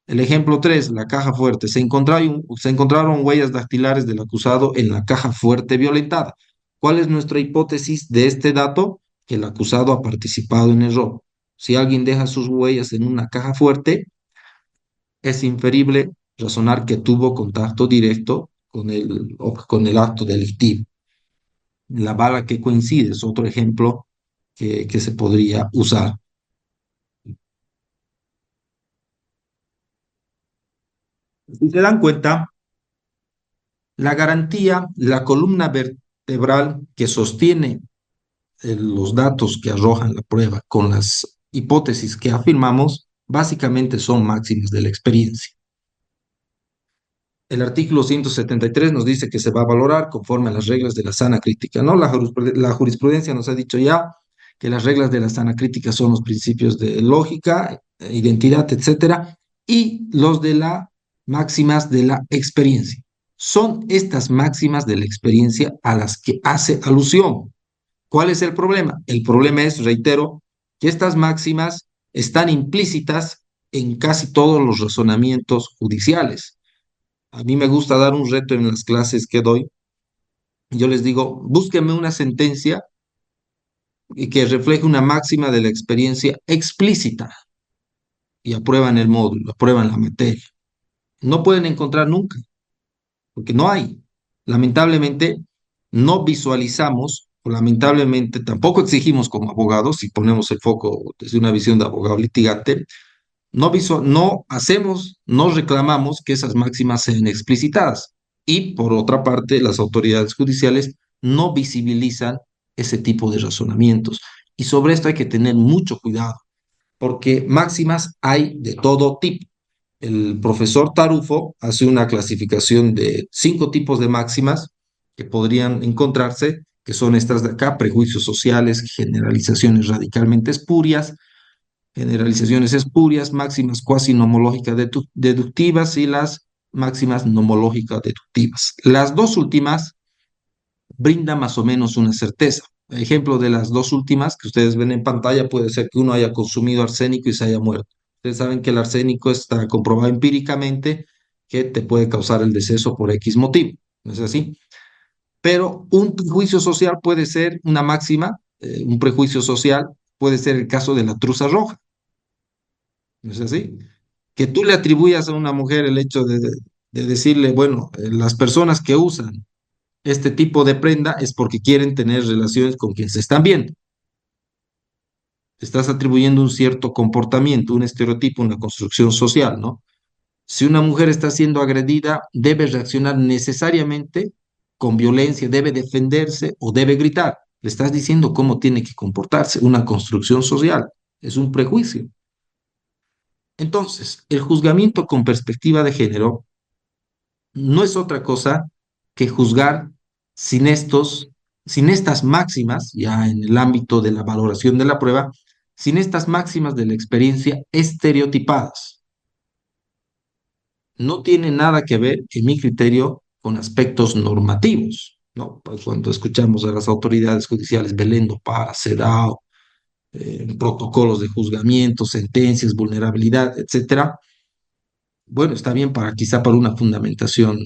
El ejemplo 3, la caja fuerte. Se encontraron huellas dactilares del acusado en la caja fuerte violentada. ¿Cuál es nuestra hipótesis de este dato? Que el acusado ha participado en el robo. Si alguien deja sus huellas en una caja fuerte, es inferible razonar que tuvo contacto directo con el acto delictivo. La bala que coincide es otro ejemplo que se podría usar. Si se dan cuenta, la garantía, la columna vertebral que sostiene los datos que arrojan la prueba con las hipótesis que afirmamos básicamente son máximas de la experiencia. El artículo 173 nos dice que se va a valorar conforme a las reglas de la sana crítica, ¿no? La jurisprudencia nos ha dicho ya que las reglas de la sana crítica son los principios de lógica, identidad, etcétera, y los de las máximas de la experiencia. Son estas máximas de la experiencia a las que hace alusión. ¿Cuál es el problema? El problema es, reitero, que estas máximas están implícitas en casi todos los razonamientos judiciales. A mí me gusta dar un reto en las clases que doy. Yo les digo, búsquenme una sentencia y que refleje una máxima de la experiencia explícita y aprueban el módulo, aprueban la materia. No pueden encontrar nunca, porque no hay. Lamentablemente, no visualizamos, o lamentablemente tampoco exigimos como abogados, si ponemos el foco desde una visión de abogado litigante, no hacemos, no reclamamos que esas máximas sean explicitadas. Y por otra parte, las autoridades judiciales no visibilizan ese tipo de razonamientos. Y sobre esto hay que tener mucho cuidado, porque máximas hay de todo tipo. El profesor Tarufo hace una clasificación de 5 tipos de máximas que podrían encontrarse, que son estas de acá: prejuicios sociales, generalizaciones radicalmente espurias, generalizaciones espurias, máximas cuasi nomológicas deductivas y las máximas nomológicas deductivas. Las dos últimas brindan más o menos una certeza. Ejemplo de las dos últimas que ustedes ven en pantalla: puede ser que uno haya consumido arsénico y se haya muerto. Ustedes saben que el arsénico está comprobado empíricamente que te puede causar el deceso por X motivo, ¿no es así? Pero un prejuicio social puede ser una máxima, un prejuicio social puede ser el caso de la truza roja, ¿no es así? Que tú le atribuyas a una mujer el hecho de decirle, bueno, las personas que usan este tipo de prenda es porque quieren tener relaciones con quien se están viendo. Estás atribuyendo un cierto comportamiento, un estereotipo, una construcción social, ¿no? Si una mujer está siendo agredida, debe reaccionar necesariamente con violencia, debe defenderse o debe gritar. Le estás diciendo cómo tiene que comportarse, una construcción social, es un prejuicio. Entonces, el juzgamiento con perspectiva de género no es otra cosa que juzgar sin sin estas máximas, ya en el ámbito de la valoración de la prueba, sin estas máximas de la experiencia estereotipadas. No tiene nada que ver, en mi criterio, con aspectos normativos, ¿no? Pues cuando escuchamos a las autoridades judiciales, Belén do Pará, CEDAW, protocolos de juzgamiento, sentencias, vulnerabilidad, etcétera. Bueno, está bien quizá para una fundamentación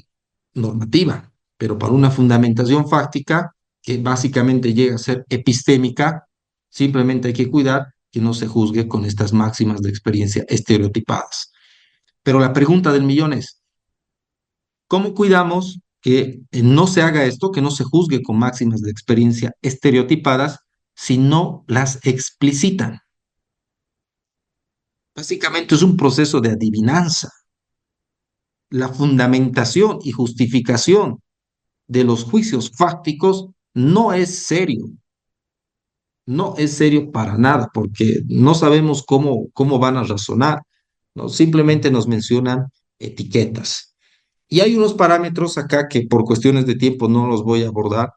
normativa, pero para una fundamentación fáctica, que básicamente llega a ser epistémica, simplemente hay que cuidar que no se juzgue con estas máximas de experiencia estereotipadas. Pero la pregunta del millón es, ¿cómo cuidamos que no se haga esto, que no se juzgue con máximas de experiencia estereotipadas, si no las explicitan? Básicamente es un proceso de adivinanza. La fundamentación y justificación de los juicios fácticos no es serio. No es serio para nada, porque no sabemos cómo van a razonar, ¿no? Simplemente nos mencionan etiquetas. Y hay unos parámetros acá que por cuestiones de tiempo no los voy a abordar,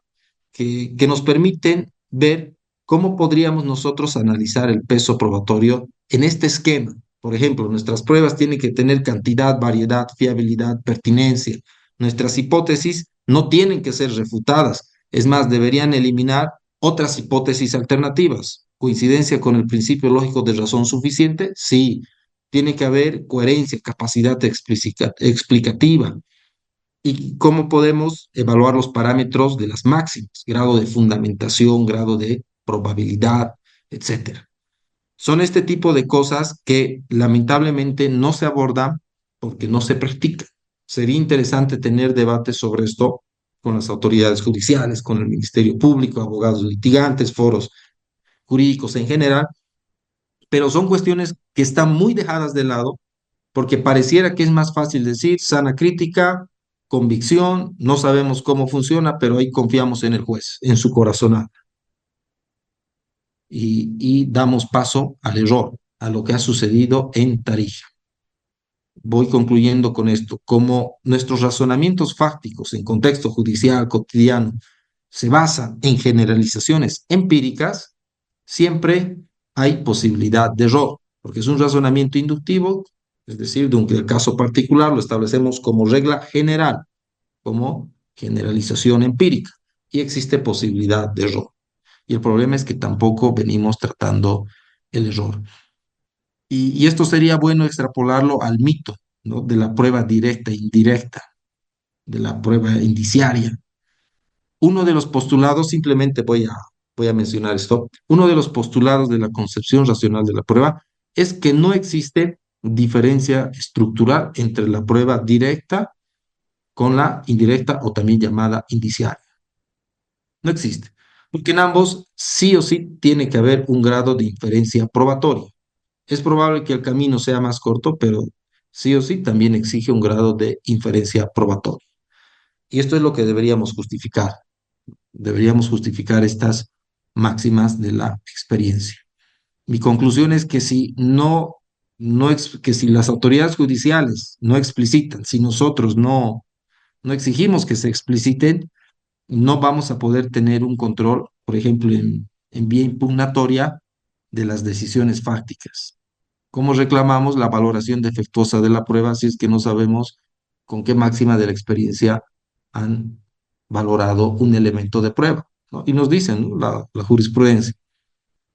que nos permiten ver cómo podríamos nosotros analizar el peso probatorio en este esquema. Por ejemplo, nuestras pruebas tienen que tener cantidad, variedad, fiabilidad, pertinencia. Nuestras hipótesis no tienen que ser refutadas. Es más, deberían eliminar otras hipótesis alternativas. ¿Coincidencia con el principio lógico de razón suficiente? Sí. Tiene que haber coherencia, capacidad explicativa. ¿Y cómo podemos evaluar los parámetros de las máximas? Grado de fundamentación, grado de probabilidad, etcétera. Son este tipo de cosas que lamentablemente no se abordan porque no se practican. Sería interesante tener debates sobre esto con las autoridades judiciales, con el Ministerio Público, abogados litigantes, foros jurídicos en general, pero son cuestiones que están muy dejadas de lado porque pareciera que es más fácil decir sana crítica, convicción, no sabemos cómo funciona, pero ahí confiamos en el juez, en su corazonada. y damos paso al error, a lo que ha sucedido en Tarija. Voy concluyendo con esto. Como nuestros razonamientos fácticos en contexto judicial cotidiano se basan en generalizaciones empíricas, siempre hay posibilidad de error, porque es un razonamiento inductivo, es decir, de un caso particular lo establecemos como regla general, como generalización empírica, y existe posibilidad de error. Y el problema es que tampoco venimos tratando el error. Y esto sería bueno extrapolarlo al mito, ¿no? De la prueba directa e indirecta, de la prueba indiciaria. Uno de los postulados, simplemente voy a mencionar esto, uno de los postulados de la concepción racional de la prueba es que no existe diferencia estructural entre la prueba directa con la indirecta o también llamada indiciaria. No existe, porque en ambos sí o sí tiene que haber un grado de inferencia probatoria. Es probable que el camino sea más corto, pero sí o sí también exige un grado de inferencia probatoria. Y esto es lo que deberíamos justificar. Deberíamos justificar estas máximas de la experiencia. Mi conclusión es que que si las autoridades judiciales no explicitan, si nosotros no exigimos que se expliciten, no vamos a poder tener un control, por ejemplo, en vía impugnatoria de las decisiones fácticas. ¿Cómo reclamamos la valoración defectuosa de la prueba si es que no sabemos con qué máxima de la experiencia han valorado un elemento de prueba? ¿No? Y nos dicen, ¿no? La jurisprudencia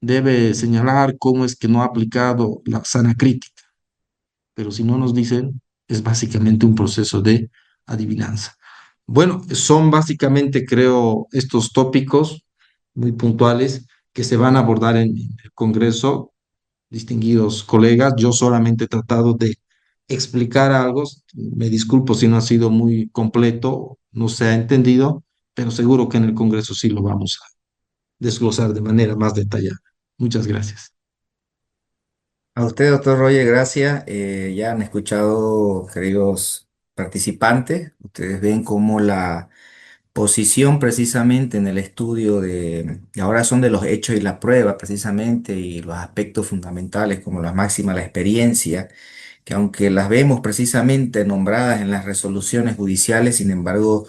debe señalar cómo es que no ha aplicado la sana crítica, pero si no nos dicen, es básicamente un proceso de adivinanza. Bueno, son básicamente, creo, estos tópicos muy puntuales que se van a abordar en el Congreso, distinguidos colegas. Yo solamente he tratado de explicar algo. Me disculpo si no ha sido muy completo, no se ha entendido, pero seguro que en el Congreso sí lo vamos a desglosar de manera más detallada. Muchas gracias. A usted, doctor Roger, gracias. Ya han escuchado, queridos participantes, ustedes ven cómo la posición precisamente en el estudio y ahora son de los hechos y la prueba precisamente, y los aspectos fundamentales como la máxima, la experiencia, que aunque las vemos precisamente nombradas en las resoluciones judiciales, sin embargo,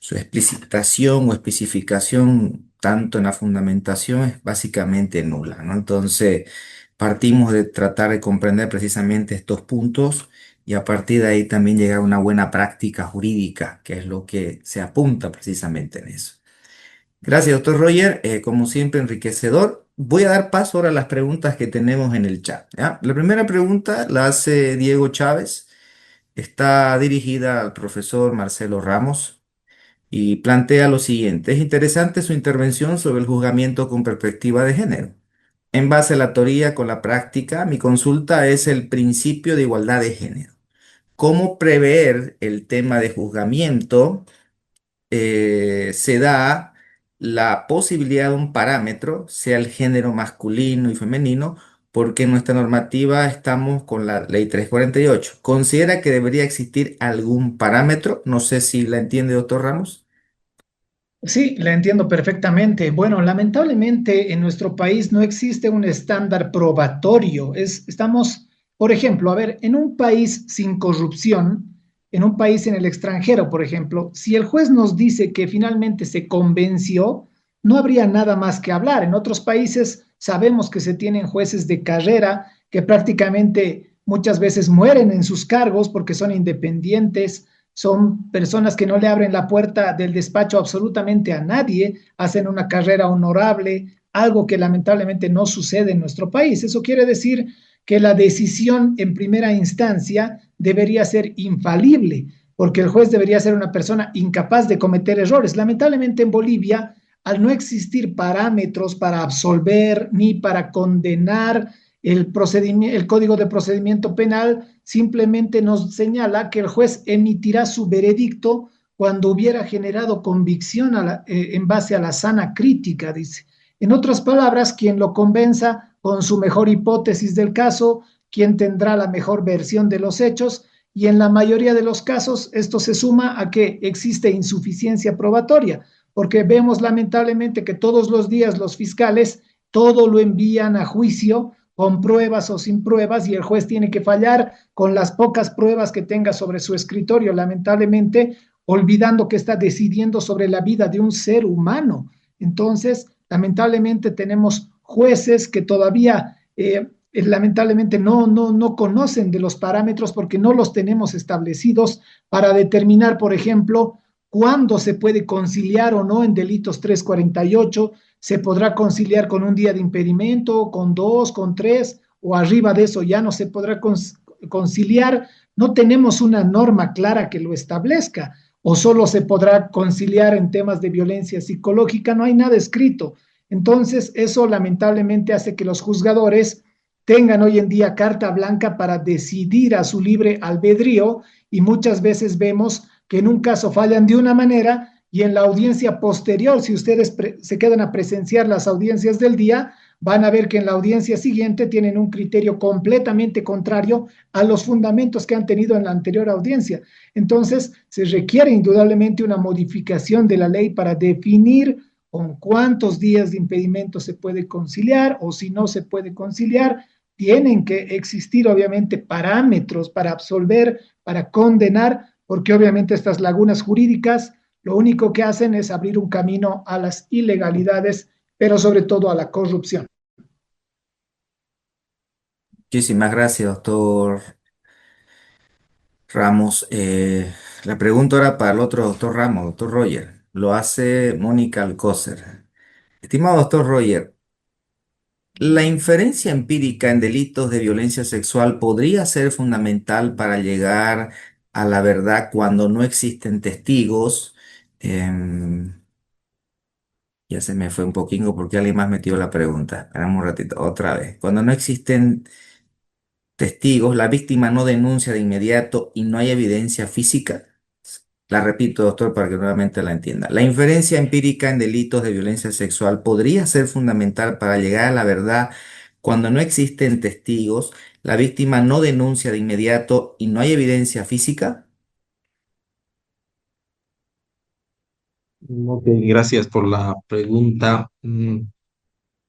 su explicitación o especificación, tanto en la fundamentación, es básicamente nula, ¿no? Entonces, partimos de tratar de comprender precisamente estos puntos y a partir de ahí también llegar a una buena práctica jurídica, que es lo que se apunta precisamente en eso. Gracias, doctor Roger. Como siempre, enriquecedor. Voy a dar paso ahora a las preguntas que tenemos en el chat, ¿ya? La primera pregunta la hace Diego Chávez. Está dirigida al profesor Marcelo Ramos y plantea lo siguiente. Es interesante su intervención sobre el juzgamiento con perspectiva de género. En base a la teoría con la práctica, mi consulta es el principio de igualdad de género. ¿Cómo prever el tema de juzgamiento? Se da la posibilidad de un parámetro, sea el género masculino y femenino, porque en nuestra normativa estamos con la ley 348. ¿Considera que debería existir algún parámetro? No sé si la entiende, doctor Ramos. Sí, la entiendo perfectamente. Bueno, lamentablemente en nuestro país no existe un estándar probatorio. Estamos, por ejemplo, a ver, en un país sin corrupción, en un país en el extranjero, por ejemplo, si el juez nos dice que finalmente se convenció, no habría nada más que hablar. En otros países sabemos que se tienen jueces de carrera que prácticamente muchas veces mueren en sus cargos porque son independientes, son personas que no le abren la puerta del despacho absolutamente a nadie, hacen una carrera honorable, algo que lamentablemente no sucede en nuestro país. Eso quiere decir que la decisión en primera instancia debería ser infalible, porque el juez debería ser una persona incapaz de cometer errores. Lamentablemente en Bolivia, al no existir parámetros para absolver ni para condenar, el Código de Procedimiento Penal simplemente nos señala que el juez emitirá su veredicto cuando hubiera generado convicción en base a la sana crítica, dice. En otras palabras, quien lo convenza con su mejor hipótesis del caso, quien tendrá la mejor versión de los hechos, y en la mayoría de los casos esto se suma a que existe insuficiencia probatoria, porque vemos lamentablemente que todos los días los fiscales todo lo envían a juicio con pruebas o sin pruebas y el juez tiene que fallar con las pocas pruebas que tenga sobre su escritorio, lamentablemente olvidando que está decidiendo sobre la vida de un ser humano. Entonces, lamentablemente tenemos jueces que todavía lamentablemente no conocen de los parámetros porque no los tenemos establecidos para determinar, por ejemplo, cuándo se puede conciliar o no en delitos 348, se podrá conciliar con un día de impedimento, con dos, con tres, o arriba de eso ya no se podrá conciliar. No tenemos una norma clara que lo establezca, o solo se podrá conciliar en temas de violencia psicológica, no hay nada escrito. Entonces, eso lamentablemente hace que los juzgadores tengan hoy en día carta blanca para decidir a su libre albedrío y muchas veces vemos que en un caso fallan de una manera y en la audiencia posterior, si ustedes se quedan a presenciar las audiencias del día, van a ver que en la audiencia siguiente tienen un criterio completamente contrario a los fundamentos que han tenido en la anterior audiencia. Entonces, se requiere indudablemente una modificación de la ley para definir con cuántos días de impedimento se puede conciliar o si no se puede conciliar. Tienen que existir, obviamente, parámetros para absolver, para condenar, porque obviamente estas lagunas jurídicas lo único que hacen es abrir un camino a las ilegalidades, pero sobre todo a la corrupción. Muchísimas gracias, doctor Ramos. La pregunta ahora para el otro doctor Ramos, doctor Roger. Lo hace Mónica Alcócer. Estimado doctor Roger, ¿la inferencia empírica en delitos de violencia sexual podría ser fundamental para llegar a la verdad cuando no existen testigos? Em, ya se me fue un poquito porque alguien más metió la pregunta. Esperamos un ratito, otra vez. Cuando no existen testigos, la víctima no denuncia de inmediato y no hay evidencia física. La repito, doctor, para que nuevamente la entienda. La inferencia empírica en delitos de violencia sexual podría ser fundamental para llegar a la verdad cuando no existen testigos, la víctima no denuncia de inmediato y no hay evidencia física. Ok, gracias por la pregunta.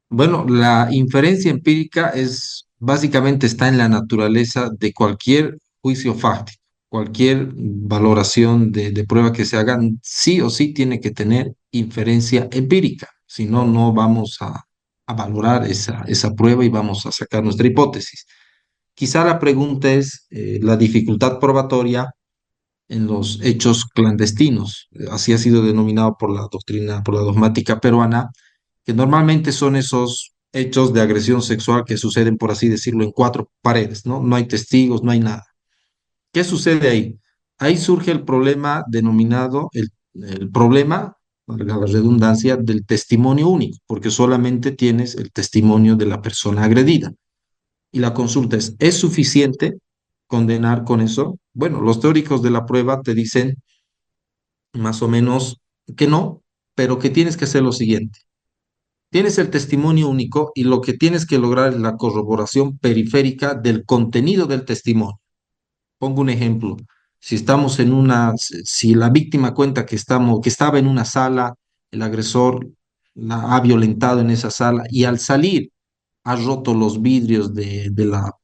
Bueno, la inferencia empírica es básicamente está en la naturaleza de cualquier juicio fáctico, cualquier valoración de prueba que se haga, sí o sí tiene que tener inferencia empírica, si no, no vamos a valorar esa prueba y vamos a sacar nuestra hipótesis. Quizá la pregunta es la dificultad probatoria en los hechos clandestinos, así ha sido denominado por la doctrina, por la dogmática peruana, que normalmente son esos hechos de agresión sexual que suceden, por así decirlo, en cuatro paredes, ¿no? No hay testigos, no hay nada. ¿Qué sucede ahí? Ahí surge el problema denominado, el problema, valga la redundancia, del testimonio único, porque solamente tienes el testimonio de la persona agredida. Y la consulta ¿es suficiente condenar con eso? Bueno, los teóricos de la prueba te dicen más o menos que no, pero que tienes que hacer lo siguiente. Tienes el testimonio único y lo que tienes que lograr es la corroboración periférica del contenido del testimonio. Pongo un ejemplo. Si estamos en si la víctima cuenta que estaba en una sala, el agresor la ha violentado en esa sala y al salir ha roto los vidrios de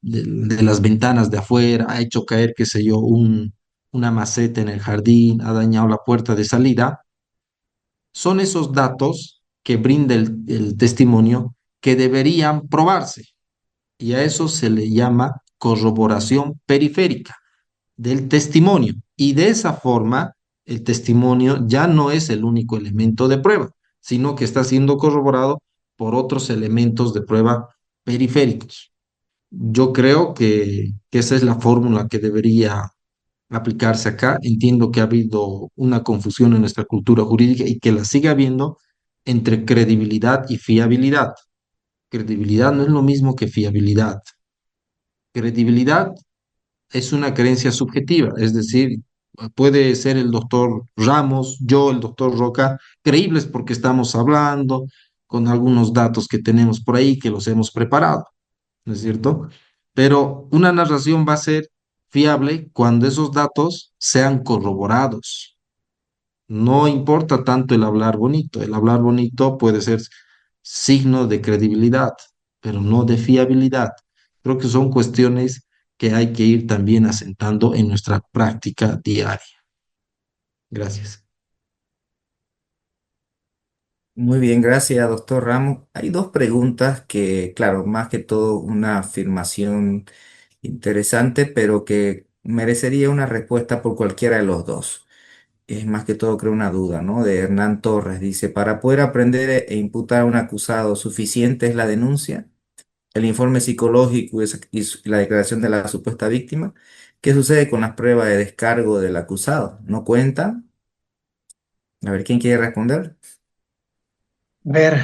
las ventanas de afuera, ha hecho caer, qué sé yo, una maceta en el jardín, ha dañado la puerta de salida, son esos datos que brinda el testimonio que deberían probarse. Y a eso se le llama corroboración periférica del testimonio. Y de esa forma, el testimonio ya no es el único elemento de prueba, sino que está siendo corroborado por otros elementos de prueba periféricos. Yo creo que esa es la fórmula que debería aplicarse acá. Entiendo que ha habido una confusión en nuestra cultura jurídica y que la sigue habiendo entre credibilidad y fiabilidad. Credibilidad no es lo mismo que fiabilidad. Credibilidad es una creencia subjetiva, es decir, puede ser el doctor Ramos, yo, el doctor Roca, creíbles porque estamos hablando con algunos datos que tenemos por ahí que los hemos preparado, ¿no es cierto? Pero una narración va a ser fiable cuando esos datos sean corroborados. No importa tanto el hablar bonito puede ser signo de credibilidad, pero no de fiabilidad. Creo que son cuestiones que hay que ir también asentando en nuestra práctica diaria. Gracias. Muy bien, gracias, doctor Ramos. Hay dos preguntas que, claro, más que todo una afirmación interesante, pero que merecería una respuesta por cualquiera de los dos. Es más que todo, creo, una duda, ¿no? De Hernán Torres. Dice, para poder aprender e imputar a un acusado, ¿suficiente es la denuncia, el informe psicológico y la declaración de la supuesta víctima? ¿Qué sucede con las pruebas de descargo del acusado? ¿No cuentan? A ver, ¿quién quiere responder? A ver,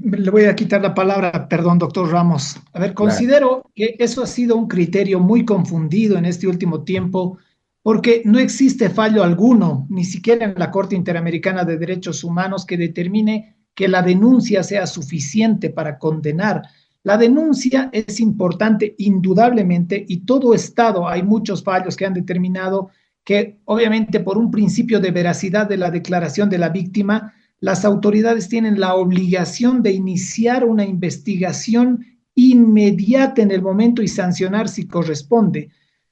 le voy a quitar la palabra, perdón, doctor Ramos. A ver, Claro. considero que eso ha sido un criterio muy confundido en este último tiempo, porque no existe fallo alguno, ni siquiera en la Corte Interamericana de Derechos Humanos, que determine que la denuncia sea suficiente para condenar. La denuncia es importante indudablemente y todo Estado, hay muchos fallos que han determinado que obviamente por un principio de veracidad de la declaración de la víctima, las autoridades tienen la obligación de iniciar una investigación inmediata en el momento y sancionar si corresponde.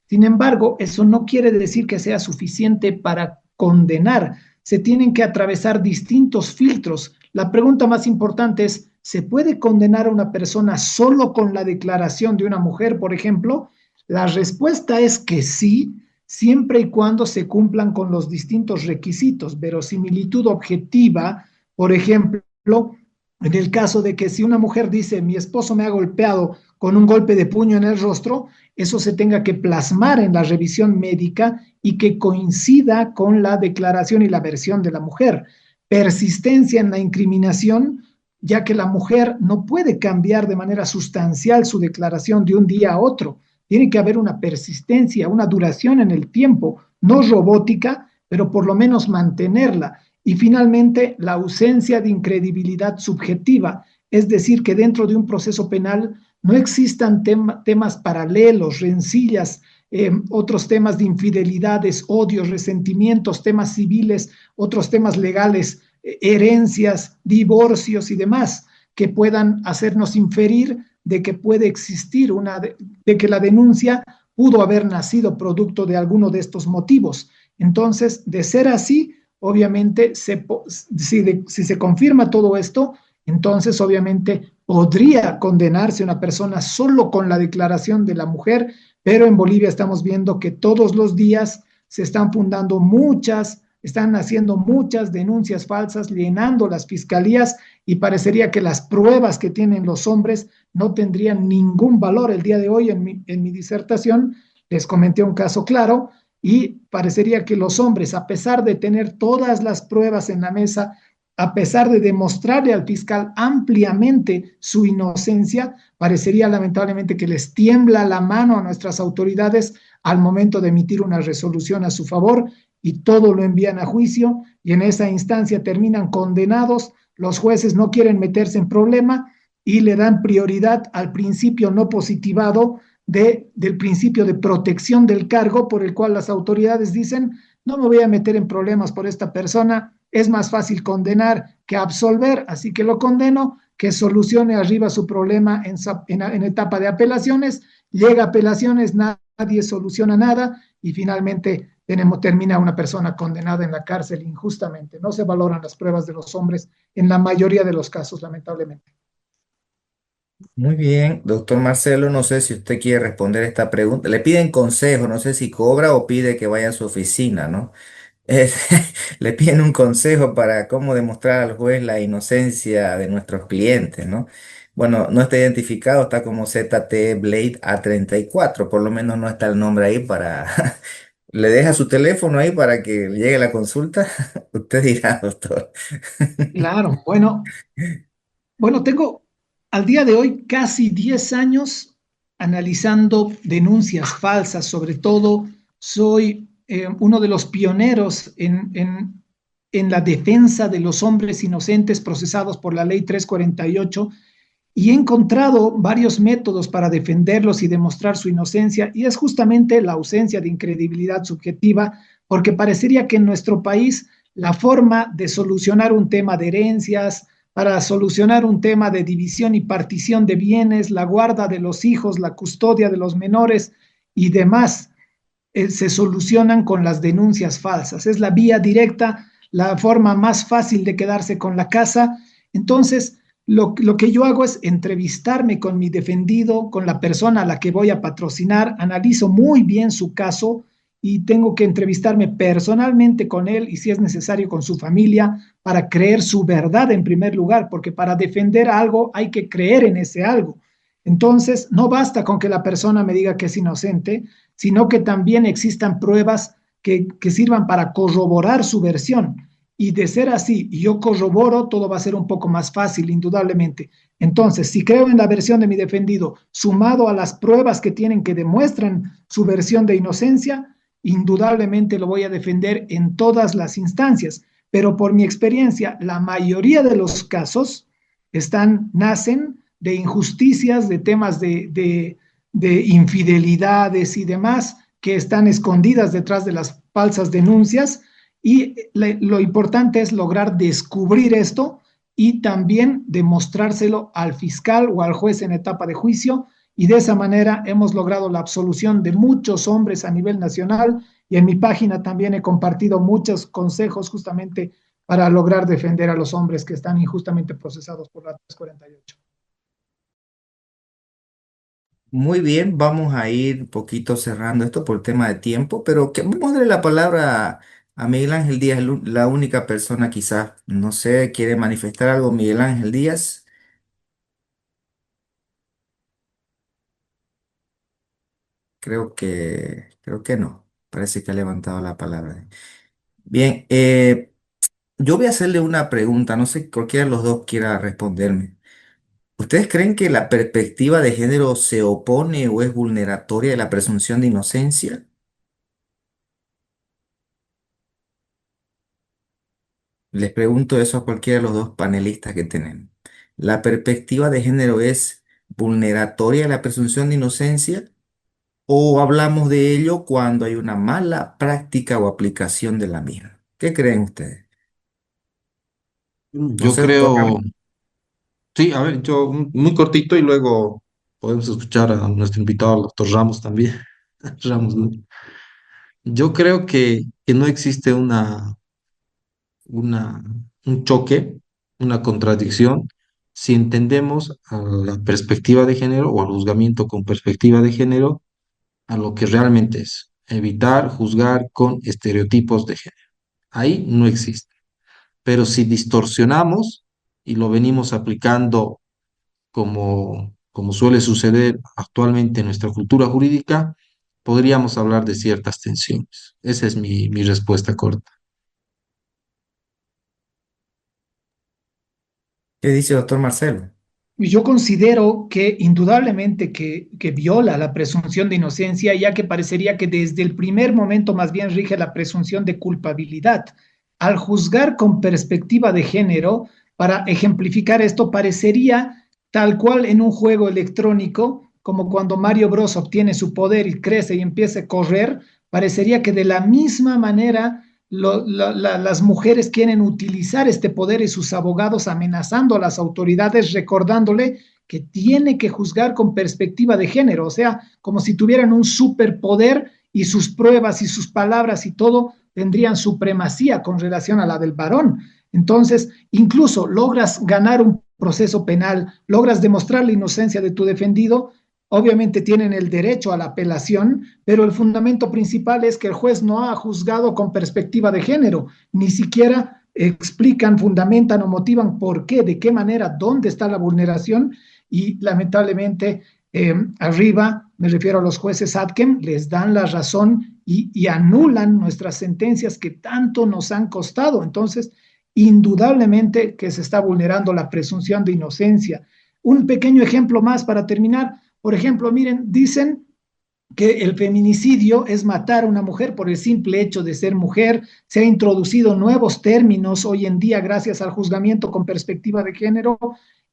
Sin embargo, eso no quiere decir que sea suficiente para condenar. Se tienen que atravesar distintos filtros. La pregunta más importante es, ¿se puede condenar a una persona solo con la declaración de una mujer, por ejemplo? La respuesta es que sí, siempre y cuando se cumplan con los distintos requisitos, verosimilitud objetiva, por ejemplo, en el caso de que si una mujer dice mi esposo me ha golpeado con un golpe de puño en el rostro, eso se tenga que plasmar en la revisión médica y que coincida con la declaración y la versión de la mujer. Persistencia en la incriminación, ya que la mujer no puede cambiar de manera sustancial su declaración de un día a otro. Tiene que haber una persistencia, una duración en el tiempo, no robótica, pero por lo menos mantenerla. Y finalmente, la ausencia de incredibilidad subjetiva, es decir, que dentro de un proceso penal no existan temas paralelos, rencillas, otros temas de infidelidades, odios, resentimientos, temas civiles, otros temas legales, herencias, divorcios y demás, que puedan hacernos inferir de que puede existir de que la denuncia pudo haber nacido producto de alguno de estos motivos. Entonces, de ser así, obviamente, si se confirma todo esto, entonces obviamente podría condenarse una persona solo con la declaración de la mujer, pero en Bolivia estamos viendo que todos los días se están fundando están haciendo muchas denuncias falsas, llenando las fiscalías y parecería que las pruebas que tienen los hombres no tendrían ningún valor. El día de hoy en mi disertación les comenté un caso claro y parecería que los hombres, a pesar de tener todas las pruebas en la mesa, a pesar de demostrarle al fiscal ampliamente su inocencia, parecería lamentablemente que les tiembla la mano a nuestras autoridades al momento de emitir una resolución a su favor y todo lo envían a juicio y en esa instancia terminan condenados. Los jueces no quieren meterse en problema y le dan prioridad al principio no positivado del principio de protección del cargo, por el cual las autoridades dicen, no me voy a meter en problemas por esta persona, es más fácil condenar que absolver, así que lo condeno, que solucione arriba su problema en etapa de apelaciones, llega a apelaciones, nadie soluciona nada y finalmente termina una persona condenada en la cárcel injustamente. No se valoran las pruebas de los hombres en la mayoría de los casos, lamentablemente. Muy bien, doctor Marcelo, no sé si usted quiere responder esta pregunta. Le piden consejo, no sé si cobra o pide que vaya a su oficina, ¿no? Es- Le piden un consejo para cómo demostrar al juez la inocencia de nuestros clientes, ¿no? Bueno, no está identificado, está como ZT Blade A34, por lo menos no está el nombre ahí para... ¿Le deja su teléfono ahí para que llegue la consulta? Usted dirá, doctor. Claro, bueno, tengo al día de hoy casi 10 años analizando denuncias falsas, sobre todo soy uno de los pioneros en la defensa de los hombres inocentes procesados por la ley 348 y he encontrado varios métodos para defenderlos y demostrar su inocencia y es justamente la ausencia de incredibilidad subjetiva, porque parecería que en nuestro país la forma de solucionar un tema de herencias, para solucionar un tema de división y partición de bienes, la guarda de los hijos, la custodia de los menores y demás, se solucionan con las denuncias falsas. Es la vía directa, la forma más fácil de quedarse con la casa. Entonces, lo que yo hago es entrevistarme con mi defendido, con la persona a la que voy a patrocinar, analizo muy bien su caso y tengo que entrevistarme personalmente con él y si es necesario con su familia para creer su verdad en primer lugar, porque para defender algo hay que creer en ese algo. Entonces, no basta con que la persona me diga que es inocente, sino que también existan pruebas que sirvan para corroborar su versión. Y de ser así, y yo corroboro, todo va a ser un poco más fácil, indudablemente. Entonces, si creo en la versión de mi defendido, sumado a las pruebas que tienen que demuestran su versión de inocencia, indudablemente lo voy a defender en todas las instancias. Pero por mi experiencia, la mayoría de los casos nacen de injusticias, de temas de infidelidades y demás que están escondidas detrás de las falsas denuncias y lo importante es lograr descubrir esto y también demostrárselo al fiscal o al juez en etapa de juicio y de esa manera hemos logrado la absolución de muchos hombres a nivel nacional y en mi página también he compartido muchos consejos justamente para lograr defender a los hombres que están injustamente procesados por la 348. Muy bien, vamos a ir un poquito cerrando esto por tema de tiempo, pero que vamos a darle la palabra a Miguel Ángel Díaz, la única persona quizás, no sé, quiere manifestar algo, Miguel Ángel Díaz. Creo que no. Parece que ha levantado la palabra. Bien, yo voy a hacerle una pregunta, no sé cualquiera de los dos quiera responderme. ¿Ustedes creen que la perspectiva de género se opone o es vulneratoria de la presunción de inocencia? Les pregunto eso a cualquiera de los dos panelistas que tenemos. ¿La perspectiva de género es vulneratoria de la presunción de inocencia? ¿O hablamos de ello cuando hay una mala práctica o aplicación de la misma? ¿Qué creen ustedes? No Yo sé, doctor creo, Ramón. sí, a ver, yo muy cortito y luego podemos escuchar a nuestro invitado, el doctor Ramos también. Ramos, ¿no? Yo creo que no existe una, un choque, una contradicción, si entendemos a la perspectiva de género o al juzgamiento con perspectiva de género a lo que realmente es, evitar juzgar con estereotipos de género. Ahí no existe. Pero si distorsionamos y lo venimos aplicando como suele suceder actualmente en nuestra cultura jurídica, podríamos hablar de ciertas tensiones. Esa es mi respuesta corta. ¿Qué dice doctor Marcelo? Yo considero que indudablemente que viola la presunción de inocencia, ya que parecería que desde el primer momento más bien rige la presunción de culpabilidad. Al juzgar con perspectiva de género, para ejemplificar esto, parecería tal cual en un juego electrónico, como cuando Mario Bros obtiene su poder y crece y empieza a correr, parecería que de la misma manera las mujeres quieren utilizar este poder y sus abogados amenazando a las autoridades, recordándole que tiene que juzgar con perspectiva de género, o sea, como si tuvieran un superpoder y sus pruebas y sus palabras y todo tendrían supremacía con relación a la del varón. Entonces, incluso logras ganar un proceso penal, logras demostrar la inocencia de tu defendido, obviamente tienen el derecho a la apelación, pero el fundamento principal es que el juez no ha juzgado con perspectiva de género, ni siquiera explican, fundamentan o motivan por qué, de qué manera, dónde está la vulneración y lamentablemente arriba, me refiero a los jueces ADKEM, les dan la razón y anulan nuestras sentencias que tanto nos han costado. Entonces, indudablemente que se está vulnerando la presunción de inocencia. Un pequeño ejemplo más para terminar. Por ejemplo, miren, dicen que el feminicidio es matar a una mujer por el simple hecho de ser mujer. Se han introducido nuevos términos hoy en día gracias al juzgamiento con perspectiva de género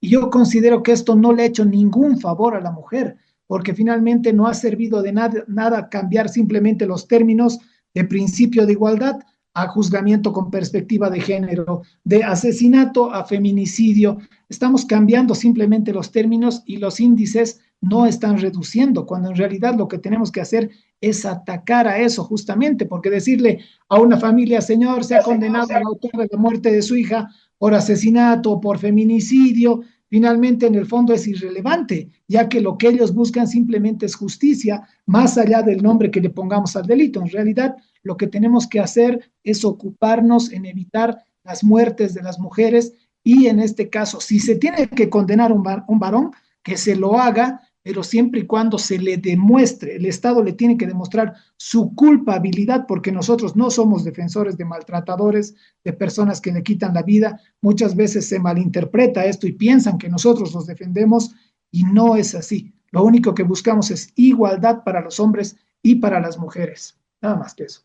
y yo considero que esto no le ha hecho ningún favor a la mujer porque finalmente no ha servido de nada cambiar simplemente los términos de principio de igualdad a juzgamiento con perspectiva de género, de asesinato a feminicidio. Estamos cambiando simplemente los términos y los índices no están reduciendo, cuando en realidad lo que tenemos que hacer es atacar a eso justamente, porque decirle a una familia, señor, se ha condenado al autor de la muerte de su hija por asesinato o por feminicidio, finalmente en el fondo es irrelevante, ya que lo que ellos buscan simplemente es justicia, más allá del nombre que le pongamos al delito. En realidad, lo que tenemos que hacer es ocuparnos en evitar las muertes de las mujeres y en este caso, si se tiene que condenar a un varón, que se lo haga, pero siempre y cuando se le demuestre, el Estado le tiene que demostrar su culpabilidad, porque nosotros no somos defensores de maltratadores, de personas que le quitan la vida. Muchas veces se malinterpreta esto y piensan que nosotros los defendemos y no es así. Lo único que buscamos es igualdad para los hombres y para las mujeres. Nada más que eso.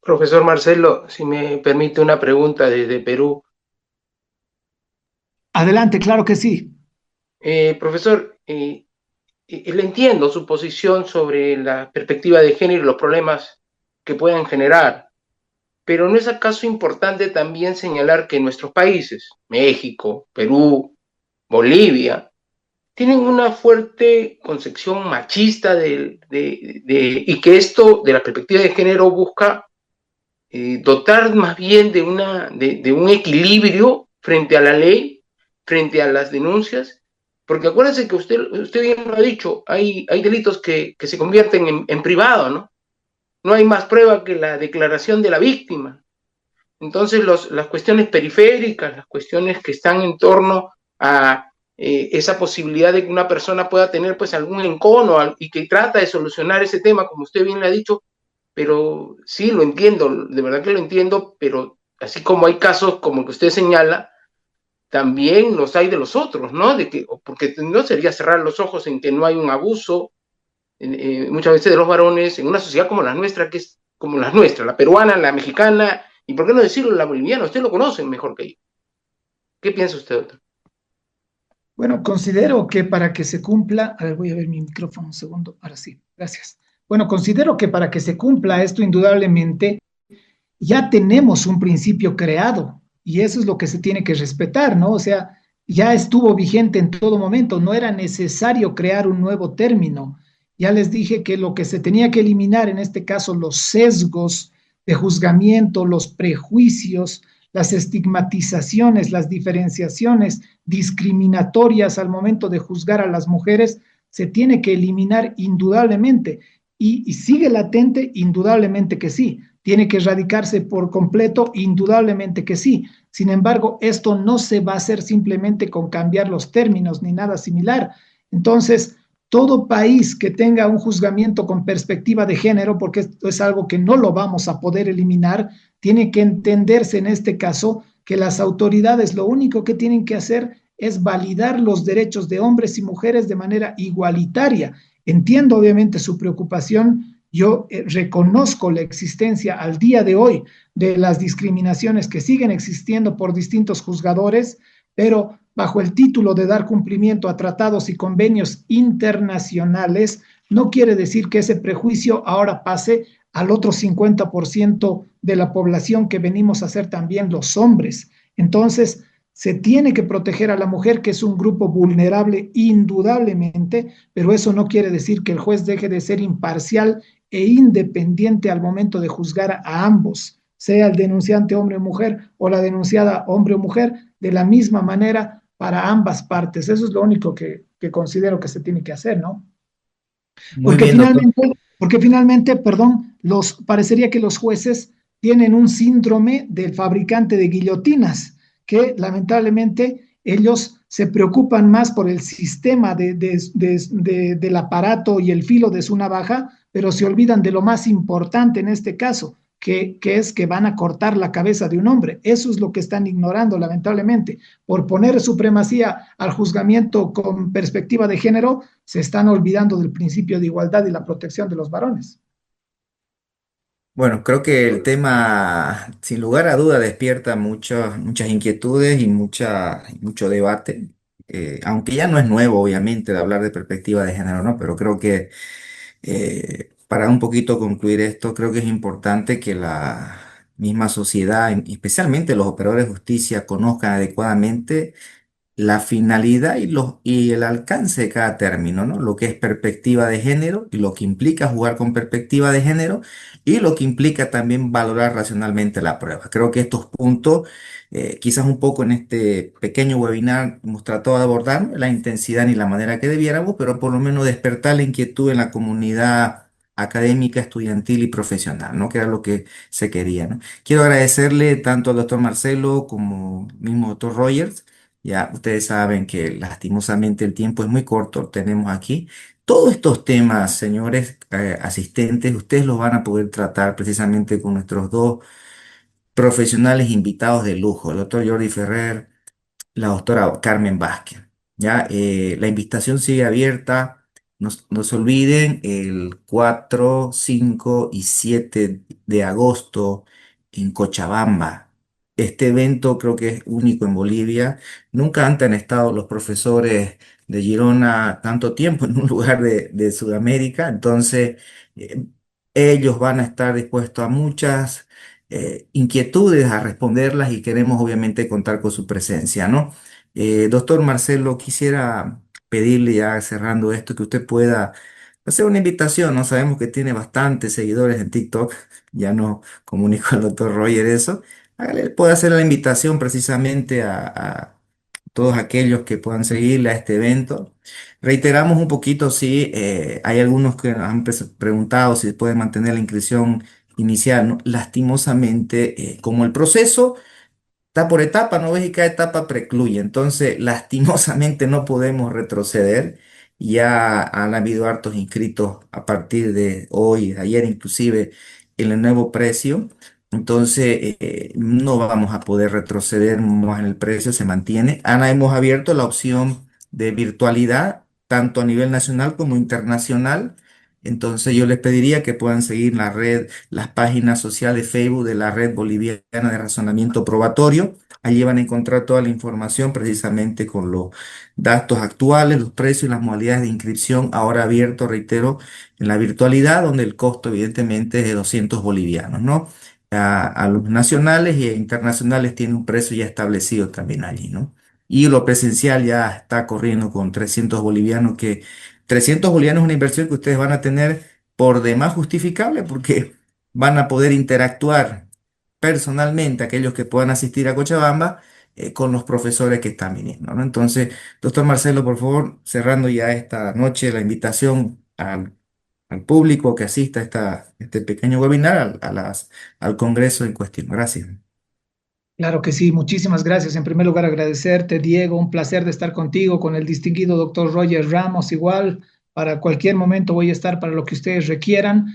Profesor Marcelo, si me permite una pregunta desde Perú. Adelante, claro que sí. Profesor, le entiendo su posición sobre la perspectiva de género y los problemas que puedan generar, pero ¿no es acaso importante también señalar que nuestros países, México, Perú, Bolivia, tienen una fuerte concepción machista y que esto, de la perspectiva de género, busca dotar más bien de un equilibrio frente a la ley, frente a las denuncias? Porque acuérdense que usted bien lo ha dicho, hay delitos que se convierten en privado, ¿no? No hay más prueba que la declaración de la víctima. Entonces, las cuestiones periféricas, las cuestiones que están en torno a esa posibilidad de que una persona pueda tener pues algún encono y que trata de solucionar ese tema, como usted bien le ha dicho, pero sí, lo entiendo, de verdad que lo entiendo, pero así como hay casos como el que usted señala, también los hay de los otros, ¿no? Porque no sería cerrar los ojos en que no hay un abuso, muchas veces de los varones, en una sociedad como la nuestra, que es como la nuestra, la peruana, la mexicana, y por qué no decirlo, la boliviana. Usted lo conoce mejor que yo. ¿Qué piensa usted, doctor? Bueno, considero que para que se cumpla, a ver, voy a ver mi micrófono un segundo, ahora sí, gracias. Bueno, considero que para que se cumpla esto, indudablemente, ya tenemos un principio creado y eso es lo que se tiene que respetar, ¿no? O sea, ya estuvo vigente en todo momento, no era necesario crear un nuevo término. Ya les dije que lo que se tenía que eliminar, en este caso, los sesgos de juzgamiento, los prejuicios, las estigmatizaciones, las diferenciaciones discriminatorias al momento de juzgar a las mujeres, se tiene que eliminar indudablemente. Y sigue latente, indudablemente que sí. ¿Tiene que erradicarse por completo? Indudablemente que sí. Sin embargo, esto no se va a hacer simplemente con cambiar los términos ni nada similar. Entonces, todo país que tenga un juzgamiento con perspectiva de género, porque esto es algo que no lo vamos a poder eliminar, tiene que entenderse en este caso que las autoridades lo único que tienen que hacer es validar los derechos de hombres y mujeres de manera igualitaria. Entiendo obviamente su preocupación. Yo reconozco la existencia al día de hoy de las discriminaciones que siguen existiendo por distintos juzgadores, pero bajo el título de dar cumplimiento a tratados y convenios internacionales, no quiere decir que ese prejuicio ahora pase al otro 50% de la población que venimos a ser también los hombres. Entonces, se tiene que proteger a la mujer, que es un grupo vulnerable indudablemente, pero eso no quiere decir que el juez deje de ser imparcial e independiente al momento de juzgar a ambos, sea el denunciante hombre o mujer o la denunciada hombre o mujer, de la misma manera para ambas partes. Eso es lo único que considero que se tiene que hacer, ¿no? Muy bien, doctor. Porque finalmente, perdón, parecería que los jueces tienen un síndrome del fabricante de guillotinas, que lamentablemente ellos se preocupan más por el sistema del aparato y el filo de su navaja, pero se olvidan de lo más importante en este caso, que es que van a cortar la cabeza de un hombre. Eso es lo que están ignorando, lamentablemente. Por poner supremacía al juzgamiento con perspectiva de género, se están olvidando del principio de igualdad y la protección de los varones. Bueno, creo que el tema, sin lugar a duda, despierta muchas inquietudes y mucho debate. Aunque ya no es nuevo, obviamente, de hablar de perspectiva de género, ¿no? Pero creo que para un poquito concluir esto, creo que es importante que la misma sociedad, y especialmente los operadores de justicia, conozcan adecuadamente la finalidad y el alcance de cada término, ¿no? Lo que es perspectiva de género y lo que implica jugar con perspectiva de género y lo que implica también valorar racionalmente la prueba. Creo que estos puntos, quizás un poco en este pequeño webinar hemos tratado de abordar la intensidad ni la manera que debiéramos, pero por lo menos despertar la inquietud en la comunidad académica, estudiantil y profesional, ¿no? Que era lo que se quería, ¿no? Quiero agradecerle tanto al doctor Marcelo como mismo doctor Rogers. Ya ustedes saben que lastimosamente el tiempo es muy corto, tenemos aquí. Todos estos temas, señores asistentes, ustedes los van a poder tratar precisamente con nuestros dos profesionales invitados de lujo, el doctor Jordi Ferrer, la doctora Carmen Vázquez. Ya, la invitación sigue abierta. No se olviden, el 4, 5 y 7 de agosto en Cochabamba. Este evento creo que es único en Bolivia. Nunca antes han estado los profesores de Girona tanto tiempo en un lugar de Sudamérica. Entonces, eh, ellos van a estar dispuestos a muchas inquietudes, a responderlas y queremos obviamente contar con su presencia, ¿no? Doctor Marcelo, quisiera pedirle ya cerrando esto que usted pueda hacer una invitación, ¿no? Sabemos que tiene bastantes seguidores en TikTok, ya no comunicó al doctor Roger eso. Puede hacer la invitación precisamente a todos aquellos que puedan seguirle a este evento. Reiteramos un poquito, sí, hay algunos que han preguntado si pueden mantener la inscripción inicial, ¿no? Lastimosamente, como el proceso está por etapa, ¿no ves? Y cada etapa precluye. Entonces, lastimosamente no podemos retroceder. Ya han habido hartos inscritos a partir de hoy, de ayer inclusive, en el nuevo precio. Entonces, no vamos a poder retroceder más en el precio, se mantiene. Ana, hemos abierto la opción de virtualidad, tanto a nivel nacional como internacional. Entonces, yo les pediría que puedan seguir la red, las páginas sociales Facebook de la Red Boliviana de Razonamiento Probatorio. Allí van a encontrar toda la información precisamente con los datos actuales, los precios y las modalidades de inscripción, ahora abierto, reitero, en la virtualidad, donde el costo evidentemente es de 200 bolivianos, ¿no? A los nacionales e internacionales tiene un precio ya establecido también allí, ¿no? Y lo presencial ya está corriendo con 300 bolivianos, que 300 bolivianos es una inversión que ustedes van a tener por demás justificable porque van a poder interactuar personalmente aquellos que puedan asistir a Cochabamba con los profesores que están viniendo, ¿no? Entonces, doctor Marcelo, por favor, cerrando ya esta noche la invitación al público que asista a este pequeño webinar, al congreso en cuestión. Gracias. Claro que sí, muchísimas gracias. En primer lugar, agradecerte, Diego, un placer de estar contigo, con el distinguido doctor Roger Ramos, igual, para cualquier momento voy a estar para lo que ustedes requieran.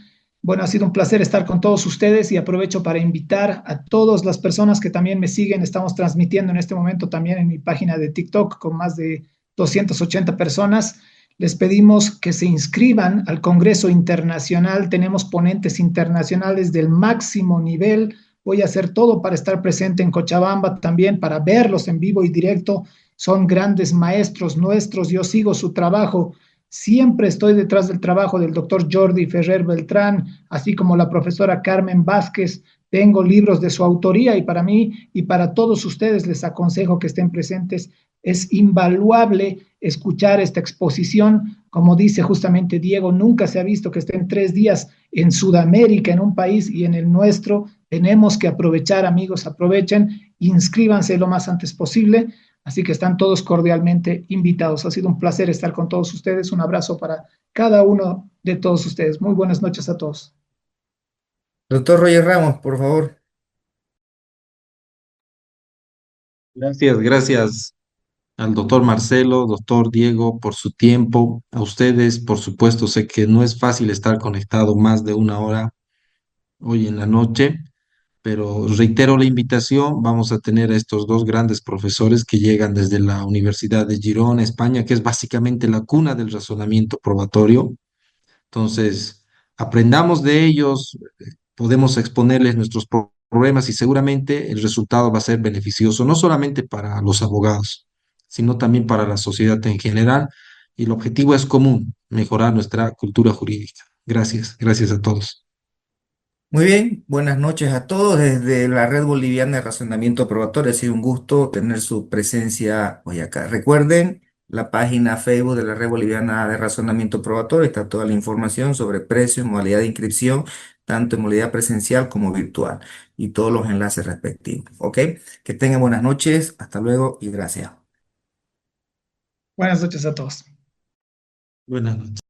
Bueno, ha sido un placer estar con todos ustedes y aprovecho para invitar a todas las personas que también me siguen. Estamos transmitiendo en este momento también en mi página de TikTok con más de 280 personas. Les pedimos que se inscriban al Congreso Internacional. Tenemos ponentes internacionales del máximo nivel. Voy a hacer todo para estar presente en Cochabamba también, para verlos en vivo y directo. Son grandes maestros nuestros. Yo sigo su trabajo. Siempre estoy detrás del trabajo del doctor Jordi Ferrer Beltrán, así como la profesora Carmen Vázquez. Tengo libros de su autoría y para mí y para todos ustedes les aconsejo que estén presentes. Es invaluable escuchar esta exposición. Como dice justamente Diego, nunca se ha visto que estén 3 días en Sudamérica, en un país y en el nuestro. Tenemos que aprovechar, amigos, aprovechen, inscríbanse lo más antes posible. Así que están todos cordialmente invitados. Ha sido un placer estar con todos ustedes. Un abrazo para cada uno de todos ustedes. Muy buenas noches a todos. Doctor Roger Ramos, por favor. Gracias al doctor Marcelo, doctor Diego, por su tiempo, a ustedes, por supuesto, sé que no es fácil estar conectado más de una hora hoy en la noche, pero reitero la invitación, vamos a tener a estos dos grandes profesores que llegan desde la Universidad de Girona, España, que es básicamente la cuna del razonamiento probatorio. Entonces, aprendamos de ellos, podemos exponerles nuestros problemas y seguramente el resultado va a ser beneficioso, no solamente para los abogados, sino también para la sociedad en general. Y el objetivo es común, mejorar nuestra cultura jurídica. Gracias, gracias a todos. Muy bien, buenas noches a todos desde la Red Boliviana de Razonamiento Probatorio. Ha sido un gusto tener su presencia hoy acá. Recuerden la página Facebook de la Red Boliviana de Razonamiento Probatorio. Está toda la información sobre precios, modalidad de inscripción, tanto en modalidad presencial como virtual, y todos los enlaces respectivos. ¿Ok? Que tengan buenas noches. Hasta luego y gracias. Buenas noches a todos. Buenas noches.